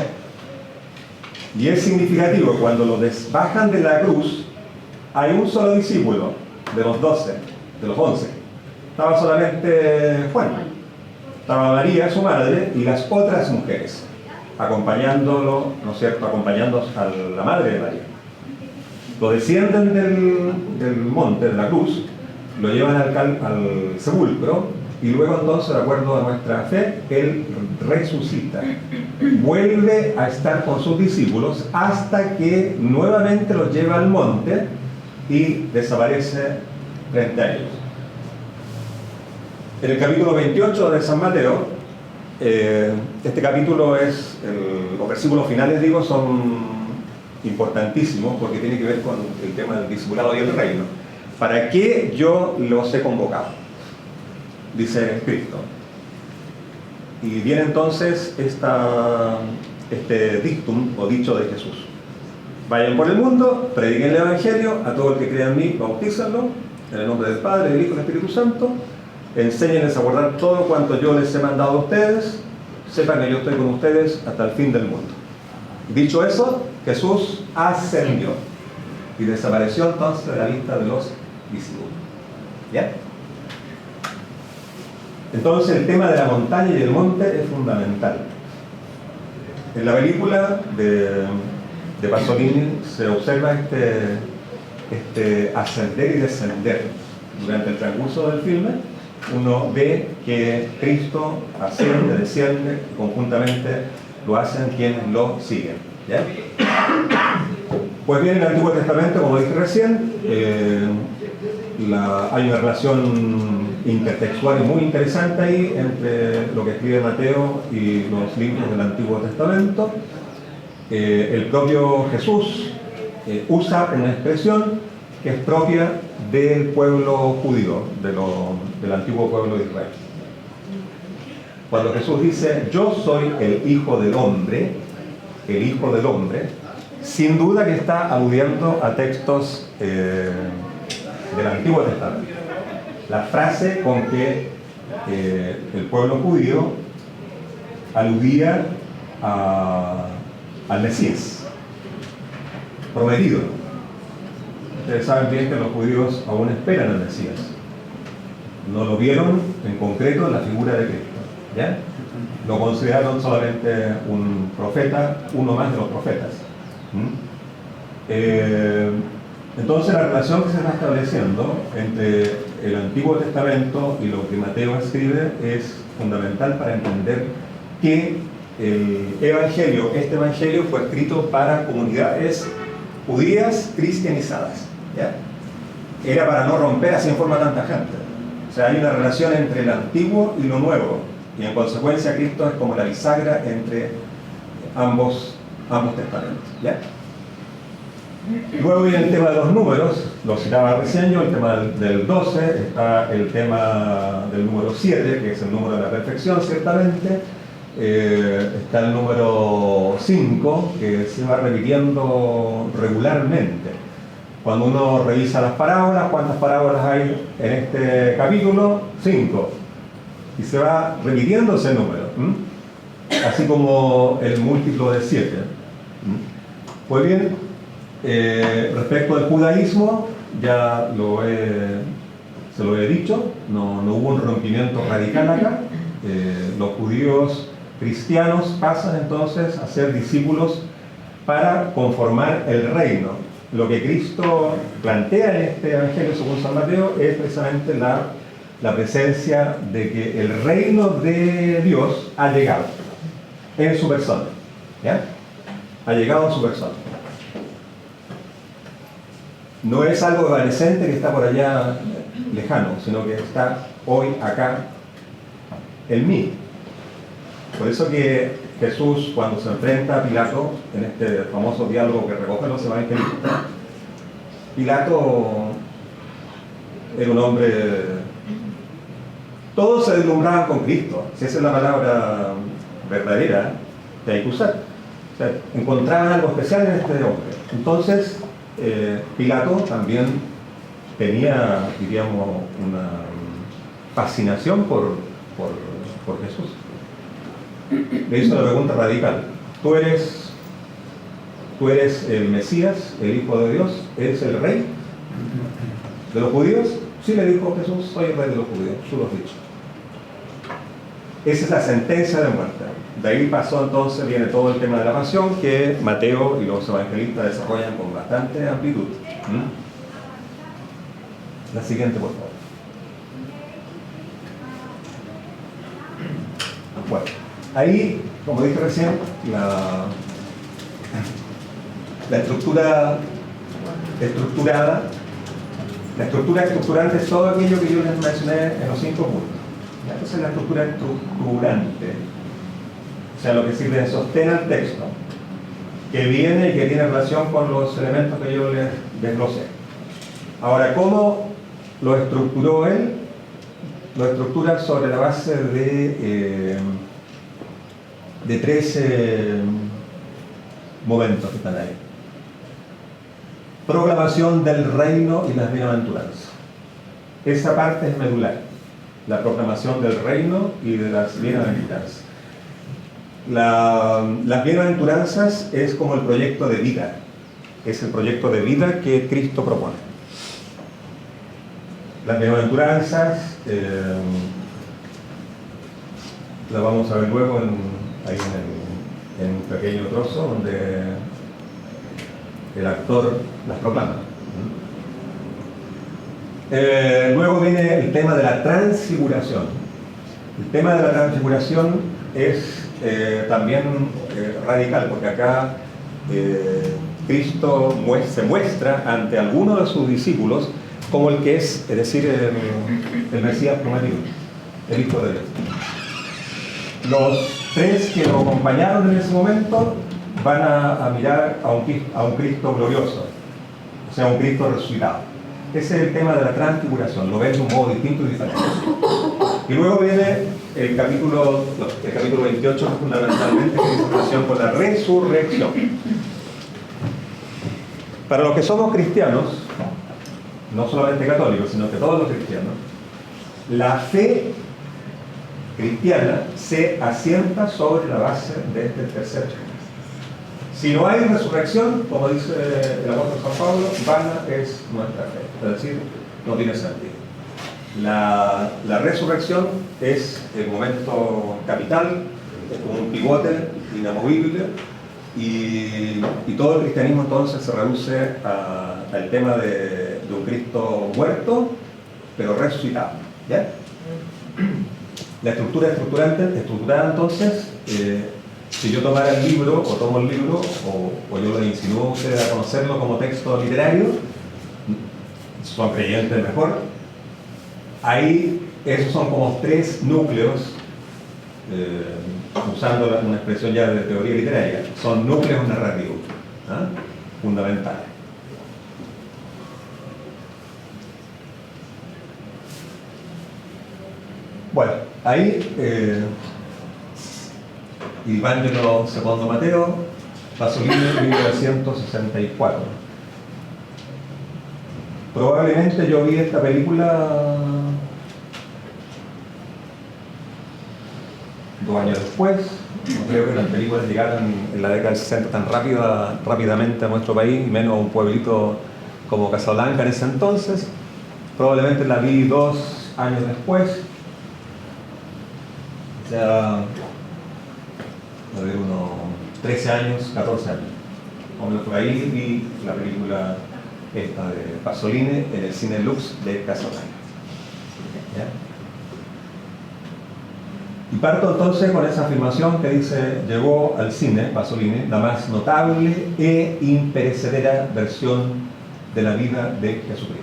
Y es significativo, cuando lo bajan de la cruz, hay un solo discípulo de los 12, de los 11. Estaba solamente Juan, estaba María, su madre, y las otras mujeres, acompañándolo, ¿no es cierto?, acompañando a la madre de María. Lo descienden del monte, de la cruz, lo llevan al sepulcro, y luego entonces, de acuerdo a nuestra fe, él resucita, vuelve a estar con sus discípulos hasta que nuevamente los lleva al monte y desaparece frente a ellos. En el capítulo 28 de San Mateo, este capítulo los versículos finales, digo, son importantísimos porque tiene que ver con el tema del discipulado y el reino. ¿Para qué yo los he convocado?, dice Cristo. Y viene entonces este dictum o dicho de Jesús: vayan por el mundo, prediquen el evangelio a todo el que crea en mí, bautízanlo en el nombre del Padre, del Hijo y del Espíritu Santo, enséñenles a guardar todo cuanto yo les he mandado a ustedes, sepan que yo estoy con ustedes hasta el fin del mundo. Dicho eso, Jesús ascendió y desapareció entonces de la vista de los discípulos. ¿Ya? Entonces el tema de la montaña y el monte es fundamental. En la película de Pasolini se observa este ascender y descender. Durante el transcurso del filme uno ve que Cristo asciende, desciende, y conjuntamente lo hacen quienes lo siguen. ¿Ya? Pues bien, en el Antiguo Testamento, como dije recién, hay una relación intertextual muy interesante ahí entre lo que escribe Mateo y los libros del Antiguo Testamento. El propio Jesús usa una expresión que es propia del pueblo judío, del antiguo pueblo de Israel. Cuando Jesús dice: yo soy el Hijo del Hombre, sin duda que está aludiendo a textos del Antiguo Testamento. La frase con que el pueblo judío aludía al Mesías prometido. Ustedes saben bien que los judíos aún esperan al Mesías. No lo vieron en concreto en la figura de Cristo, ¿ya? Lo consideraron solamente un profeta, uno más de los profetas. Entonces la relación que se está estableciendo entre el Antiguo Testamento y lo que Mateo escribe es fundamental para entender que este evangelio fue escrito para comunidades judías cristianizadas, ¿ya? Era para no romper así en forma tanta gente, O sea, hay una relación entre el antiguo y lo nuevo, y en consecuencia Cristo es como la bisagra entre ambos testamentos, ¿ya? Luego viene el tema de los números, lo citaba recién yo, el tema del 12, está el tema del número 7, que es el número de la perfección, ciertamente. Está el número 5, que se va repitiendo regularmente. Cuando uno revisa las parábolas, ¿cuántas parábolas hay en este capítulo? 5. Y se va repitiendo ese número, así como el múltiplo de 7. Pues bien, respecto al judaísmo, ya se lo he dicho, no hubo un rompimiento radical acá. Los judíos cristianos pasan entonces a ser discípulos para conformar el reino. Lo que Cristo plantea en este Evangelio según San Mateo es precisamente la presencia de que el reino de Dios ha llegado en su persona, ¿ya? Ha llegado en su persona. No es algo evanescente que está por allá lejano, sino que está hoy acá en mí. Por eso que Jesús, cuando se enfrenta a Pilato, en este famoso diálogo que recogen los evangelistas, Pilato era un hombre... Todos se deslumbraban con Cristo, si esa es la palabra verdadera que hay que usar. O sea, encontraban algo especial en este hombre. Entonces, Pilato también tenía, diríamos, una fascinación por Jesús. Le hizo una pregunta radical. ¿Tú eres el Mesías, el Hijo de Dios? ¿Eres el rey de los judíos? Sí, le dijo Jesús, soy el rey de los judíos, tú lo has dicho. Esa es la sentencia de muerte. De ahí pasó entonces, viene todo el tema de la pasión que Mateo y los evangelistas desarrollan con bastante amplitud. La siguiente, por favor. Bueno, ahí, como dije recién, la estructura estructurada, la estructura estructurante es todo aquello que yo les mencioné en los 5 puntos. Esa es la estructura estructurante, o sea, lo que sirve de sostén al texto, que viene y que tiene relación con los elementos que yo les desglosé. Ahora, ¿cómo lo estructuró él? Lo estructura sobre la base de 13 momentos que están ahí. Proclamación del reino y las bienaventuranzas. Esa parte es medular. La proclamación del reino y de las bienaventuranzas. Las bienaventuranzas es como el proyecto de vida. Es el proyecto de vida que Cristo propone. Las bienaventuranzas las vamos a ver luego ahí en un pequeño trozo donde el actor las proclama. Luego viene el tema de la transfiguración. El tema de la transfiguración es también radical, porque acá Cristo se muestra ante alguno de sus discípulos como el que es decir, el Mesías prometido, el Hijo de Dios. Los 3 que lo acompañaron en ese momento van a mirar a un Cristo glorioso, o sea, un Cristo resucitado. Ese es el tema de la transfiguración, lo ven de un modo distinto y diferente. Y luego viene el capítulo 28, fundamentalmente, que tiene relación con la resurrección. Para los que somos cristianos, no solamente católicos, sino que todos los cristianos, la fe cristiana se asienta sobre la base de este tercer punto. Si no hay resurrección, como dice el apóstol San Pablo, vana es nuestra fe, es decir, no tiene sentido. La resurrección es el momento capital, es como un pivote inamovible, y todo el cristianismo entonces se reduce al tema de un Cristo muerto, pero resucitado, ¿ya? La estructura estructurada entonces, si yo tomara el libro, o tomo el libro, o yo lo insinúo a ustedes a conocerlo como texto literario, son creyentes mejor, ahí esos son como tres núcleos, usando una expresión ya de teoría literaria, son núcleos narrativos, ¿ah? Fundamentales. Bueno, ahí il Vangelo secondo Mateo, Pasolini, 1964. Probablemente yo vi esta película 2 años después. No creo que las películas llegaran en la década del 60 tan rápidamente a nuestro país, menos un pueblito como Casablanca en ese entonces. Probablemente la vi 2 años después. O sea, a ver, unos 13 años, 14 años. O menos por ahí vi la película esta de Pasolini en el Cine Lux de Casablanca. ¿Ya? Y parto entonces con esa afirmación que dice: llegó al cine, Pasolini, la más notable e imperecedera versión de la vida de Jesucristo.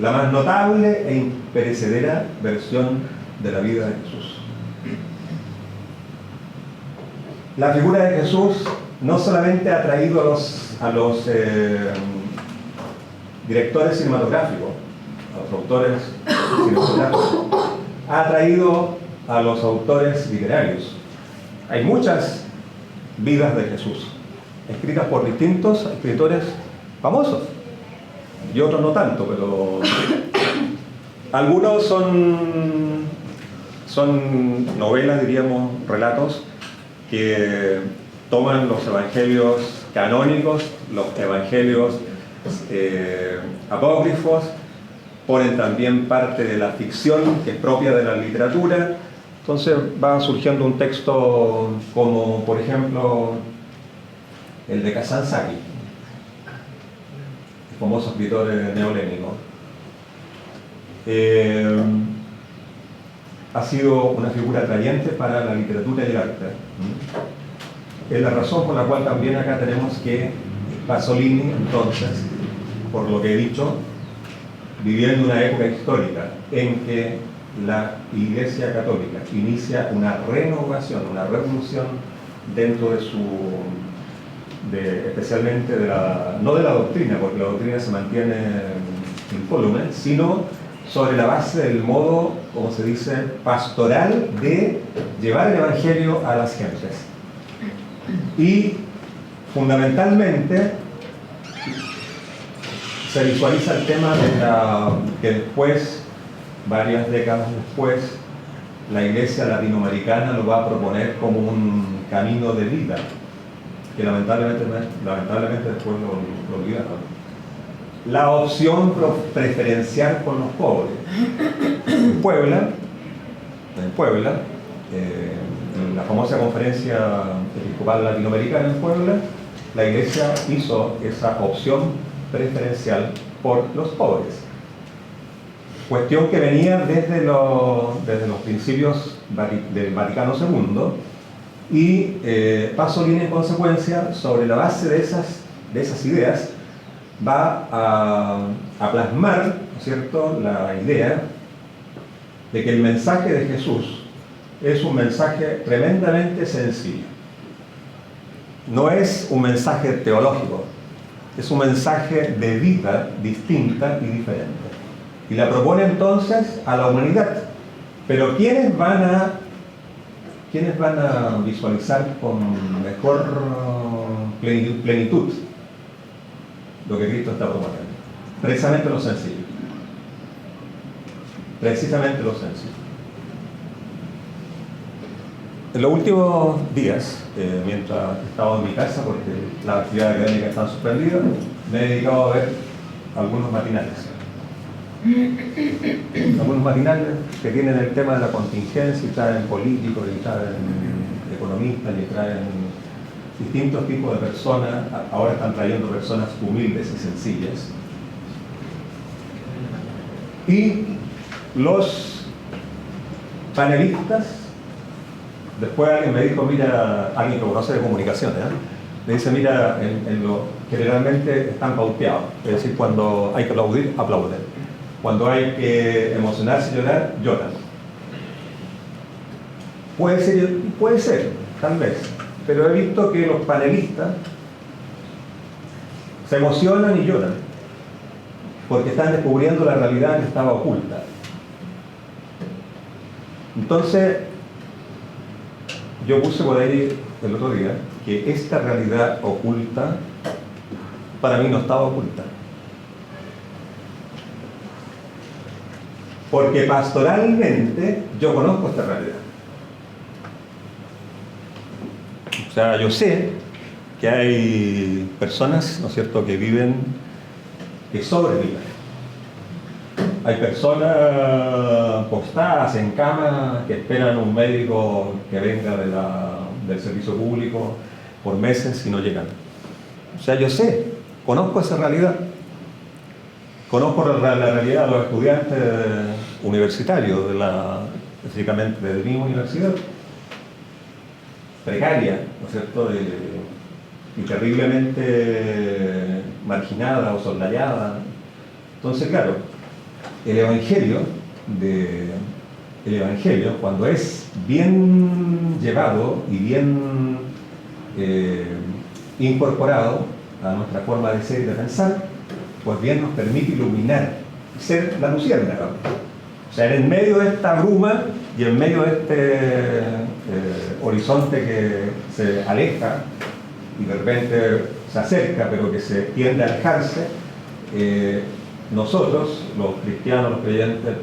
La más notable e imperecedera versión de la vida de Jesús. La figura de Jesús no solamente ha atraído a los directores cinematográficos, a los autores cinematográficos, ha atraído a los autores literarios. Hay muchas vidas de Jesús, escritas por distintos escritores famosos, y otros no tanto, pero algunos son novelas, diríamos, relatos, que toman los evangelios canónicos, los evangelios apócrifos, ponen también parte de la ficción que es propia de la literatura. Entonces va surgiendo un texto como, por ejemplo, el de Kazantzakis, el famoso escritor neolénico. Ha sido una figura atrayente para la literatura y el arte. Es la razón por la cual también acá tenemos que Pasolini, entonces, por lo que he dicho, viviendo una época histórica en que la Iglesia Católica inicia una renovación, una revolución dentro de especialmente no de la doctrina, porque la doctrina se mantiene incólume, sino sobre la base del modo, como se dice, pastoral de llevar el Evangelio a las gentes. Y fundamentalmente se visualiza el tema que después, varias décadas después, la Iglesia latinoamericana lo va a proponer como un camino de vida, que lamentablemente después lo olvidaron. La opción preferencial con los pobres. En Puebla, en la famosa conferencia episcopal latinoamericana en Puebla, la Iglesia hizo esa opción preferencial por los pobres. Cuestión que venía desde los principios del Vaticano II, y Pasolini, en consecuencia, sobre la base de esas ideas, va a plasmar, ¿no es cierto?, la idea de que el mensaje de Jesús es un mensaje tremendamente sencillo. No es un mensaje teológico, es un mensaje de vida distinta y diferente. Y la propone entonces a la humanidad. Pero ¿quiénes van a visualizar con mejor plenitud lo que Cristo está proponiendo? Precisamente lo sencillo. Precisamente lo sencillo. En los últimos días, mientras estaba en mi casa, porque las actividades académicas están suspendidas, me he dedicado a ver algunos matinales. Algunos matinales que tienen el tema de la contingencia y traen políticos, y traen economistas, y traen distintos tipos de personas. Ahora están trayendo personas humildes y sencillas. Y los panelistas, después alguien me dijo, mira, alguien que conoce de comunicaciones, me dice, mira, generalmente están pauteados, es decir, cuando hay que aplaudir, aplauden. Cuando hay que emocionarse y llorar, lloran. Puede ser, tal vez. Pero he visto que los panelistas se emocionan y lloran porque están descubriendo la realidad que estaba oculta. Entonces, yo puse por ahí el otro día que esta realidad oculta para mí no estaba oculta. Porque pastoralmente yo conozco esta realidad. O sea, yo sé que hay personas, ¿no es cierto?, que viven, que sobreviven. Hay personas postradas en cama que esperan un médico que venga del servicio público por meses y no llegan. O sea, yo sé, conozco esa realidad. Conozco la realidad de los estudiantes universitarios, específicamente de mi universidad, precaria, ¿no es cierto?, y terriblemente marginada o soldallada. Entonces, claro, el Evangelio, cuando es bien llevado y bien incorporado a nuestra forma de ser y de pensar, pues bien nos permite iluminar, ser la luciérnaga. O sea, en medio de esta bruma y en medio de este horizonte que se aleja y de repente se acerca, pero que se tiende a alejarse, nosotros, los cristianos, los creyentes,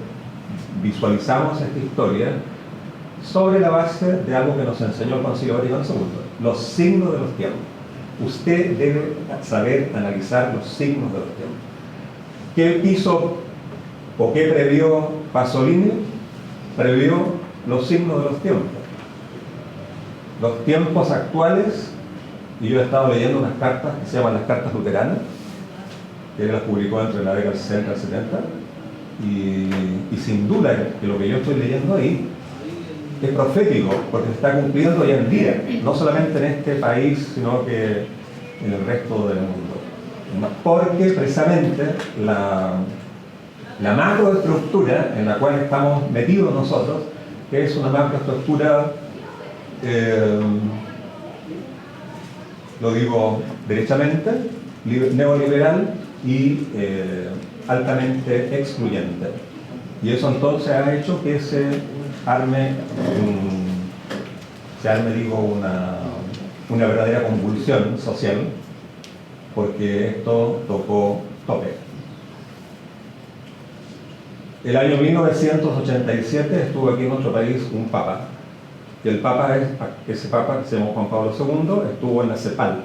visualizamos esta historia sobre la base de algo que nos enseñó el Concilio Vaticano II, los signos de los tiempos. Usted debe saber analizar los signos de los tiempos. ¿Qué hizo o qué previó Pasolini? Previó los signos de los tiempos. Los tiempos actuales, y yo he estado leyendo unas cartas que se llaman las cartas luteranas, que él las publicó entre la década del 60 y el 70, y sin duda que lo que yo estoy leyendo ahí es profético, porque se está cumpliendo hoy en día, no solamente en este país, sino que en el resto del mundo. Porque precisamente la macroestructura en la cual estamos metidos nosotros, que es una macroestructura, lo digo derechamente, neoliberal y altamente excluyente. Y eso entonces ha hecho que se arme una verdadera convulsión social, porque esto tocó tope. El año 1987 estuvo aquí en nuestro país un papa, y ese papa, que se llama Juan Pablo II, estuvo en la CEPAL.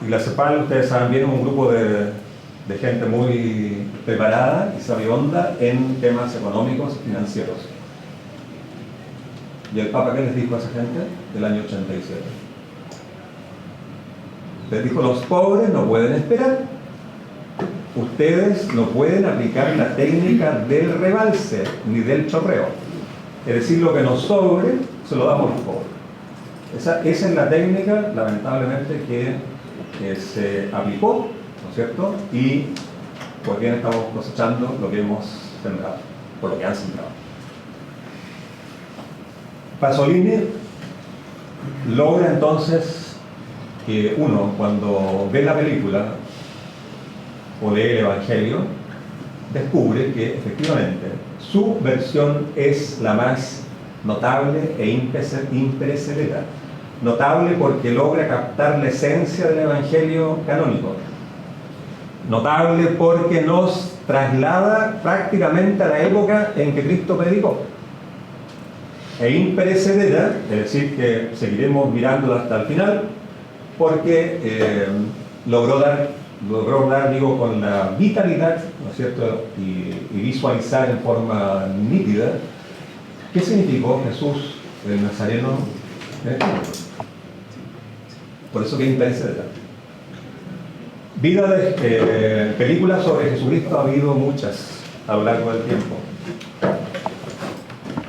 Y la CEPAL, ustedes saben bien, es un grupo de gente muy preparada y sabionda en temas económicos y financieros. ¿Y el Papa qué les dijo a esa gente? Del año 87. Les dijo: los pobres no pueden esperar. Ustedes no pueden aplicar la técnica del rebalse ni del chorreo. Es decir, lo que nos sobre se lo damos a los pobres. Esa es la técnica, lamentablemente, que se aplicó, ¿no es cierto? Y pues bien estamos cosechando lo que hemos sembrado, por lo que han sembrado. Pasolini logra entonces que uno, cuando ve la película o lee el Evangelio, descubre que efectivamente su versión es la más notable e imperecedera. Notable porque logra captar la esencia del Evangelio canónico. Notable porque nos traslada prácticamente a la época en que Cristo predicó. E imperecedera, es decir, que seguiremos mirándola hasta el final, porque logró dar, digo, con la vitalidad, ¿no es cierto?, y visualizar en forma nítida qué significó Jesús, el Nazareno, en el mundo. Por eso que es imperecedera. Vida de películas sobre Jesucristo ha habido muchas a lo largo del tiempo.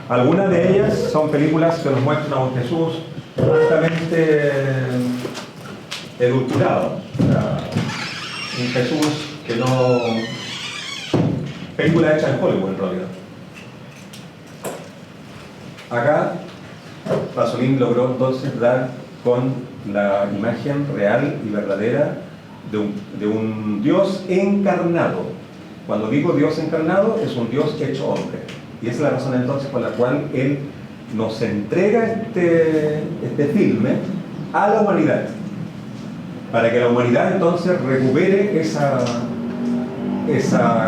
Algunas de ellas son películas que nos muestran a un Jesús altamente edulcorado, un Jesús que película hecha en Hollywood en realidad. Acá Pasolini logró entonces dar con la imagen real y verdadera de un Dios encarnado. Cuando digo Dios encarnado, es un Dios hecho hombre. Y esa es la razón entonces por la cual Él nos entrega este filme a la humanidad, para que la humanidad entonces recupere esa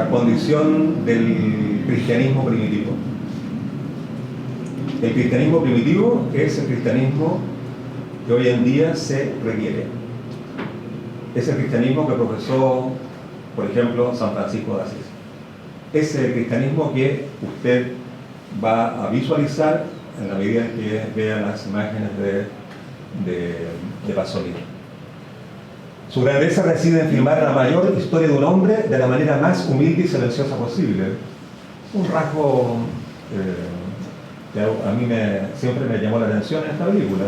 condición del cristianismo primitivo. El cristianismo primitivo es el cristianismo que hoy en día se requiere. Es el cristianismo que profesó, por ejemplo, San Francisco de Asís. Es el cristianismo que usted va a visualizar en la medida en que vea las imágenes de Pasolini. Su grandeza reside en filmar la mayor historia de un hombre de la manera más humilde y silenciosa posible. Un rasgo que a mí siempre me llamó la atención en esta película.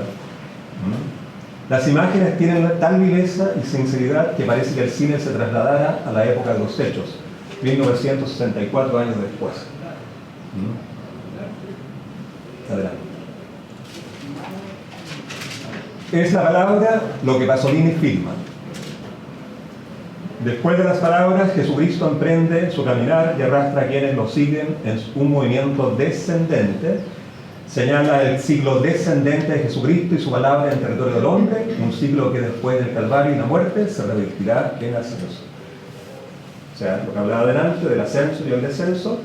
Las imágenes tienen tal viveza y sinceridad que parece que el cine se trasladara a la época de los hechos, 1964 años después. Adelante. Es la palabra lo que Pasolini filma. Después de las palabras, Jesucristo emprende su caminar y arrastra a quienes lo siguen en un movimiento descendente. Señala el ciclo descendente de Jesucristo y su palabra en territorio del hombre, un ciclo que después del Calvario y la muerte se revertirá en ascenso. O sea, lo que hablaba delante del ascenso y el descenso,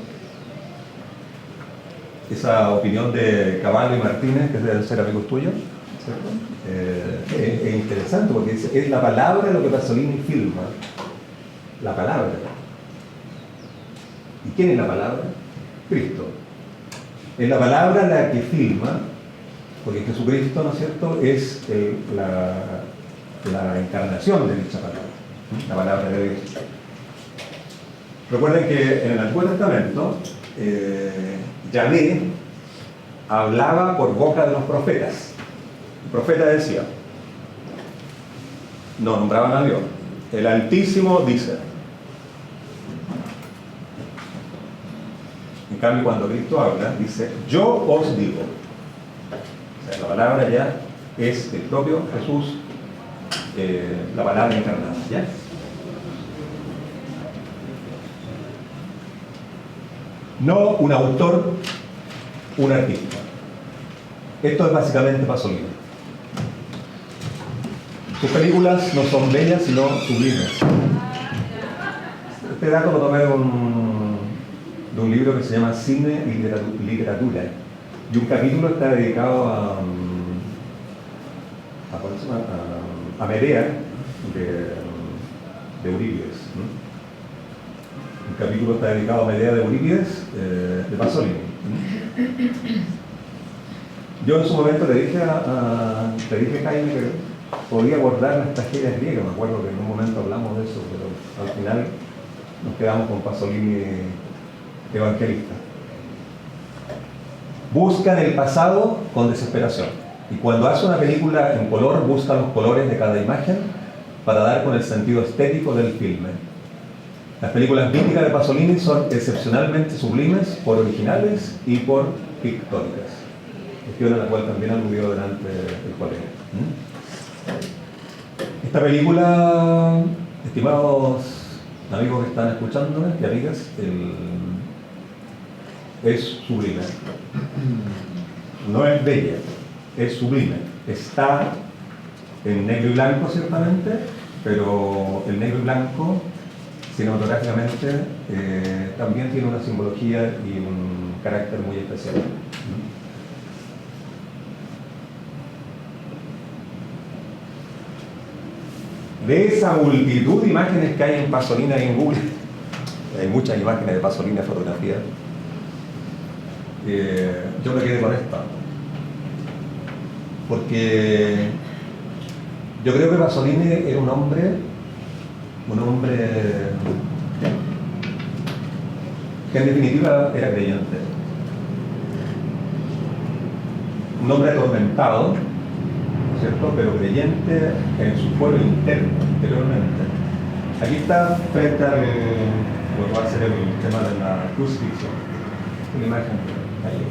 esa opinión de Cavallo y Martínez, que deben ser amigos tuyos, es interesante porque es la palabra lo que Pasolini filma. La palabra. ¿Y quién es la palabra? Cristo. Es la palabra la que filma, porque Jesucristo, ¿no es cierto?, es la encarnación de dicha palabra, la palabra de Dios. Recuerden que en el Antiguo Testamento, Yahvé hablaba por boca de los profetas. El profeta decía, no nombraban a Dios. El Altísimo dice. En cambio, cuando Cristo habla, dice, yo os digo. O sea, la palabra ya es el propio Jesús, la palabra encarnada. ¿Ya? No un autor, un artista. Esto es básicamente Pasolini. Sus películas no son bellas, sino sublimes. Este dato lo tomé de un libro que se llama Cine y Literatura. Y un capítulo está dedicado a Medea de Eurípides. Un capítulo está dedicado a Medea de Eurípides, de Pasolini. Yo en su momento le dije a Jaime que podía abordar las tragedias griegas. Me acuerdo que en un momento hablamos de eso, pero al final nos quedamos con Pasolini evangelista. Buscan el pasado con desesperación. Y cuando hace una película en color, busca los colores de cada imagen para dar con el sentido estético del filme. Las películas míticas de Pasolini son excepcionalmente sublimes por originales y por pictóricas. Cuestión a la cual también aludió delante del colega. Esta película, estimados amigos que están escuchándonos y amigas, es sublime. No es bella, es sublime. Está en negro y blanco ciertamente, pero el negro y blanco cinematográficamente también tiene una simbología y un carácter muy especial. De esa multitud de imágenes que hay en Pasolini y en Google, hay muchas imágenes de Pasolini de fotografía, yo me quedé con esta, porque yo creo que Pasolini era un hombre que en definitiva era creyente, un hombre atormentado, ¿cierto?, pero creyente en su fuero interno, interiormente. Aquí está frente lo que va a ser el tema de la crucifixión. Una imagen ahí.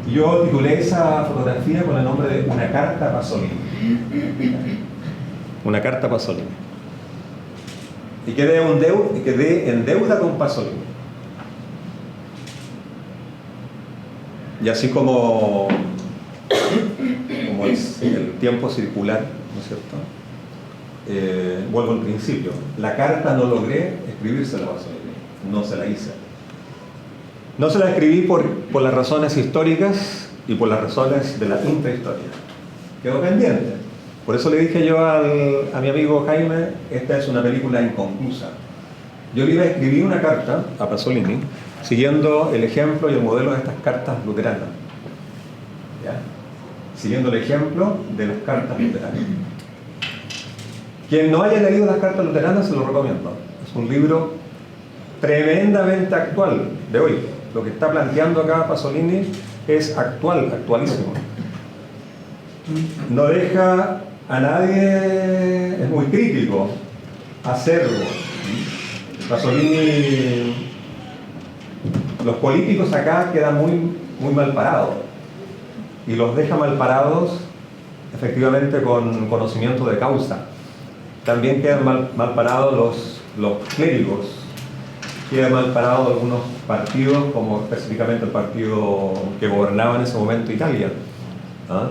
Y yo titulé esa fotografía con el nombre de Una carta a Pasolini. Una carta a Pasolini. Y quedé en deuda con Pasolini. Y así como el tiempo circular, ¿no es cierto? Vuelvo al principio. La carta no logré escribírsela a Pasolini. No se la hice. No se la escribí por las razones históricas y por las razones de la intrahistoria. Quedó pendiente. Por eso le dije yo a mi amigo Jaime, esta es una película inconclusa. Yo le iba a escribir una carta a Pasolini siguiendo el ejemplo y el modelo de estas cartas luteranas. ¿Ya? Siguiendo el ejemplo de las cartas luteranas. Quien no haya leído las cartas luteranas se lo recomiendo. Es un libro tremendamente actual de hoy. Lo que está planteando acá Pasolini es actualísimo. No deja a nadie, es muy crítico, acervo. Pasolini, los políticos acá quedan muy mal parados y los deja mal parados efectivamente con conocimiento de causa. También quedan mal parados los clérigos, quedan mal parados algunos partidos, como específicamente el partido que gobernaba en ese momento Italia. ¿Ah?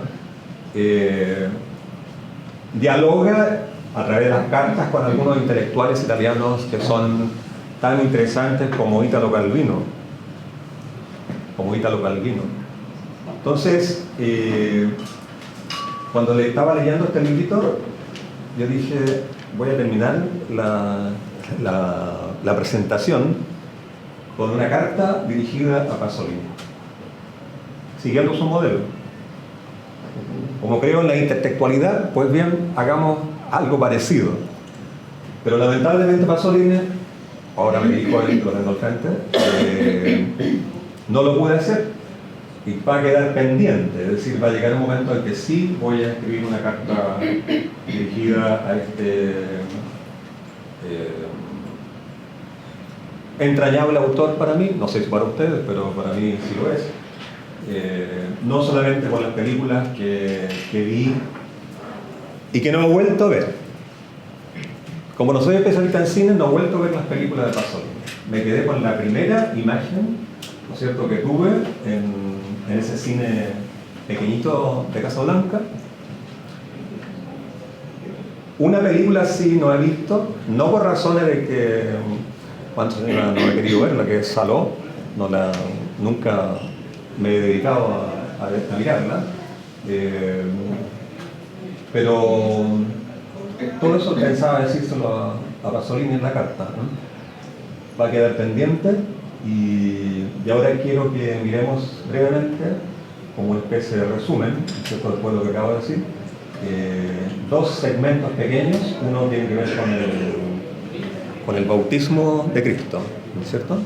Dialoga a través de las cartas con algunos intelectuales italianos que son tan interesantes como Italo Calvino. Entonces, cuando le estaba leyendo este librito, yo dije, voy a terminar la presentación con una carta dirigida a Pasolini, siguiendo su modelo. Como creo en la intertextualidad, pues bien, hagamos algo parecido. Pero lamentablemente Pasolini, ahora me dijo él, lo tengo al frente, no lo pude hacer y va a quedar pendiente. Es decir, va a llegar un momento en que sí voy a escribir una carta dirigida a este entrañable autor para mí, no sé si para ustedes, pero para mí sí lo es. No solamente por las películas que vi y que no he vuelto a ver. Como no soy especialista en cine, no he vuelto a ver las películas de Pasolini. Me quedé con la primera imagen, ¿no es cierto?, que tuve en ese cine pequeñito de Casablanca. Una película sí no he visto, no por razones de que Juan Señora no he querido ver, la que es Saló, nunca me he dedicado a mirarla, pero todo eso pensaba decírselo a Pasolini en la carta, ¿no? Va a quedar pendiente y ahora quiero que miremos brevemente, como una especie de resumen, ¿cierto?, después de lo que acabo de decir, dos segmentos pequeños. Uno tiene que ver con el bautismo de Cristo, ¿no es cierto?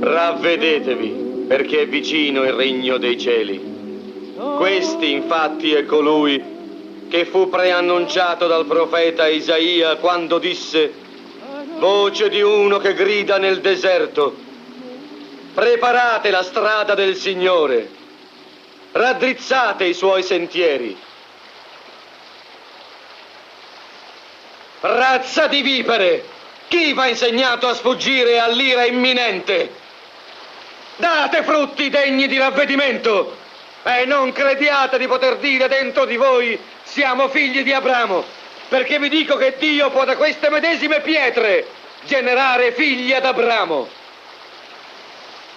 Ravvedetevi, perché è vicino il regno dei cieli. Questi, infatti, è colui che fu preannunciato dal profeta Isaia quando disse: voce di uno che grida nel deserto, preparate la strada del Signore, raddrizzate i suoi sentieri. Razza di vipere, chi vi ha insegnato a sfuggire all'ira imminente? Date frutti degni di ravvedimento e non crediate di poter dire dentro di voi: siamo figli di Abramo, perché vi dico che Dio può da queste medesime pietre generare figli ad Abramo.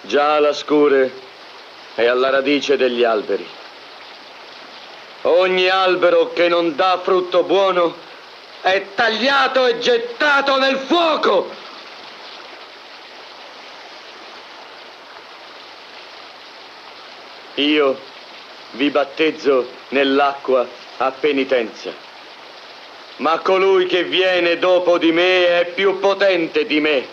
Già la scure è alla radice degli alberi. Ogni albero che non dà frutto buono è tagliato e gettato nel fuoco. Io vi battezzo nell'acqua a penitenza, ma colui che viene dopo di me è più potente di me.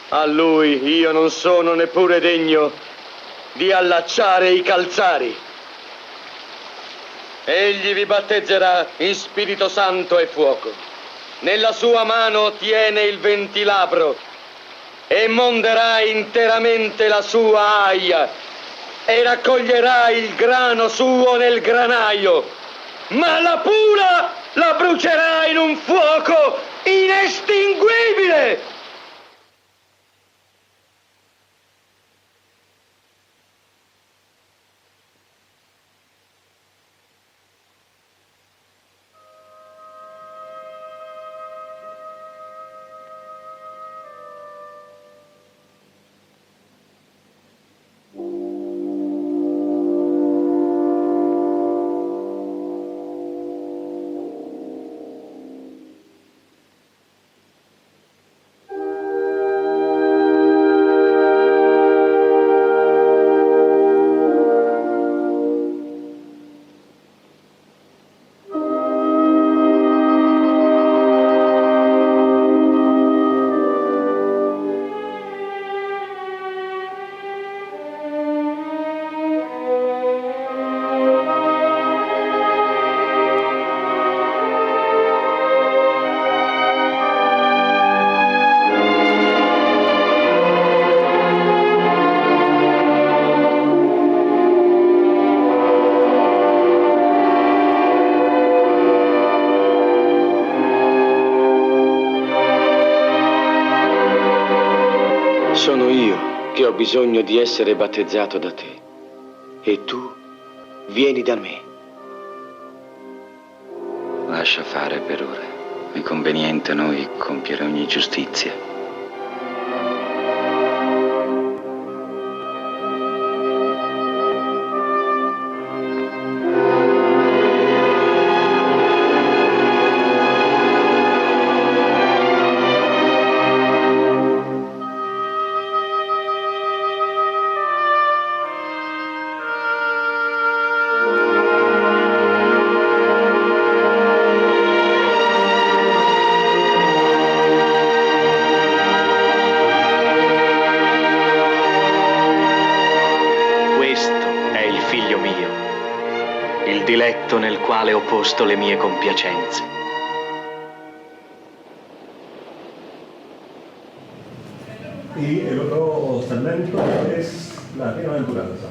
A lui io non sono neppure degno di allacciare i calzari. Egli vi battezzerà in Spirito Santo e fuoco. Nella sua mano tiene il ventilabro e monderà interamente la sua aia e raccoglierà il grano suo nel granaio, ma la pura la brucerà in un fuoco inestinguibile. Sono io che ho bisogno di essere battezzato da te, e tu vieni da me. Lascia fare per ora. È conveniente a noi compiere ogni giustizia. Nel quale ho posto le mie compiacenze. Y el otro segmento es la bienaventuranza.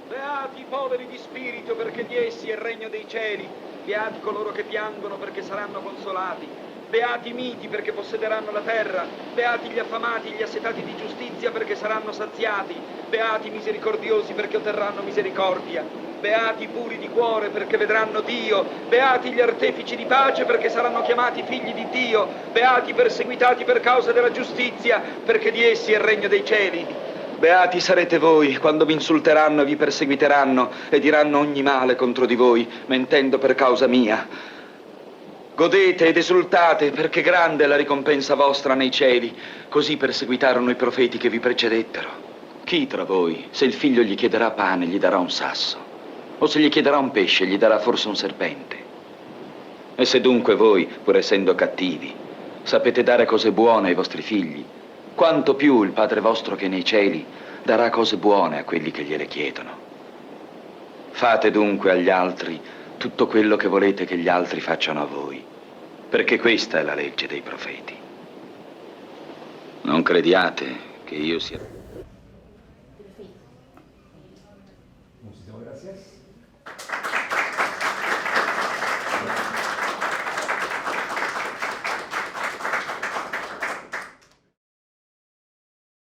Beati i poveri di spirito, perché di essi è il regno dei cieli. Beati coloro che piangono, perché saranno consolati. Beati i miti, perché possederanno la terra. Beati gli affamati, gli assetati di giustizia, perché saranno saziati. Beati i misericordiosi, perché otterranno misericordia. Beati i puri di cuore, perché vedranno Dio. Beati gli artefici di pace, perché saranno chiamati figli di Dio. Beati i perseguitati per causa della giustizia, perché di essi è il regno dei cieli. Beati sarete voi quando vi insulteranno e vi perseguiteranno e diranno ogni male contro di voi, mentendo per causa mia. Godete ed esultate, perché grande è la ricompensa vostra nei cieli. Così perseguitarono i profeti che vi precedettero. Chi tra voi, se il figlio gli chiederà pane, gli darà un sasso? O se gli chiederà un pesce, gli darà forse un serpente? E se dunque voi, pur essendo cattivi, sapete dare cose buone ai vostri figli, quanto più il Padre vostro che è nei cieli darà cose buone a quelli che gliele chiedono. Fate dunque agli altri tutto quello che volete che gli altri facciano a voi, perché questa è la legge dei profeti. Non crediate che io sia... Muchísimas gracias.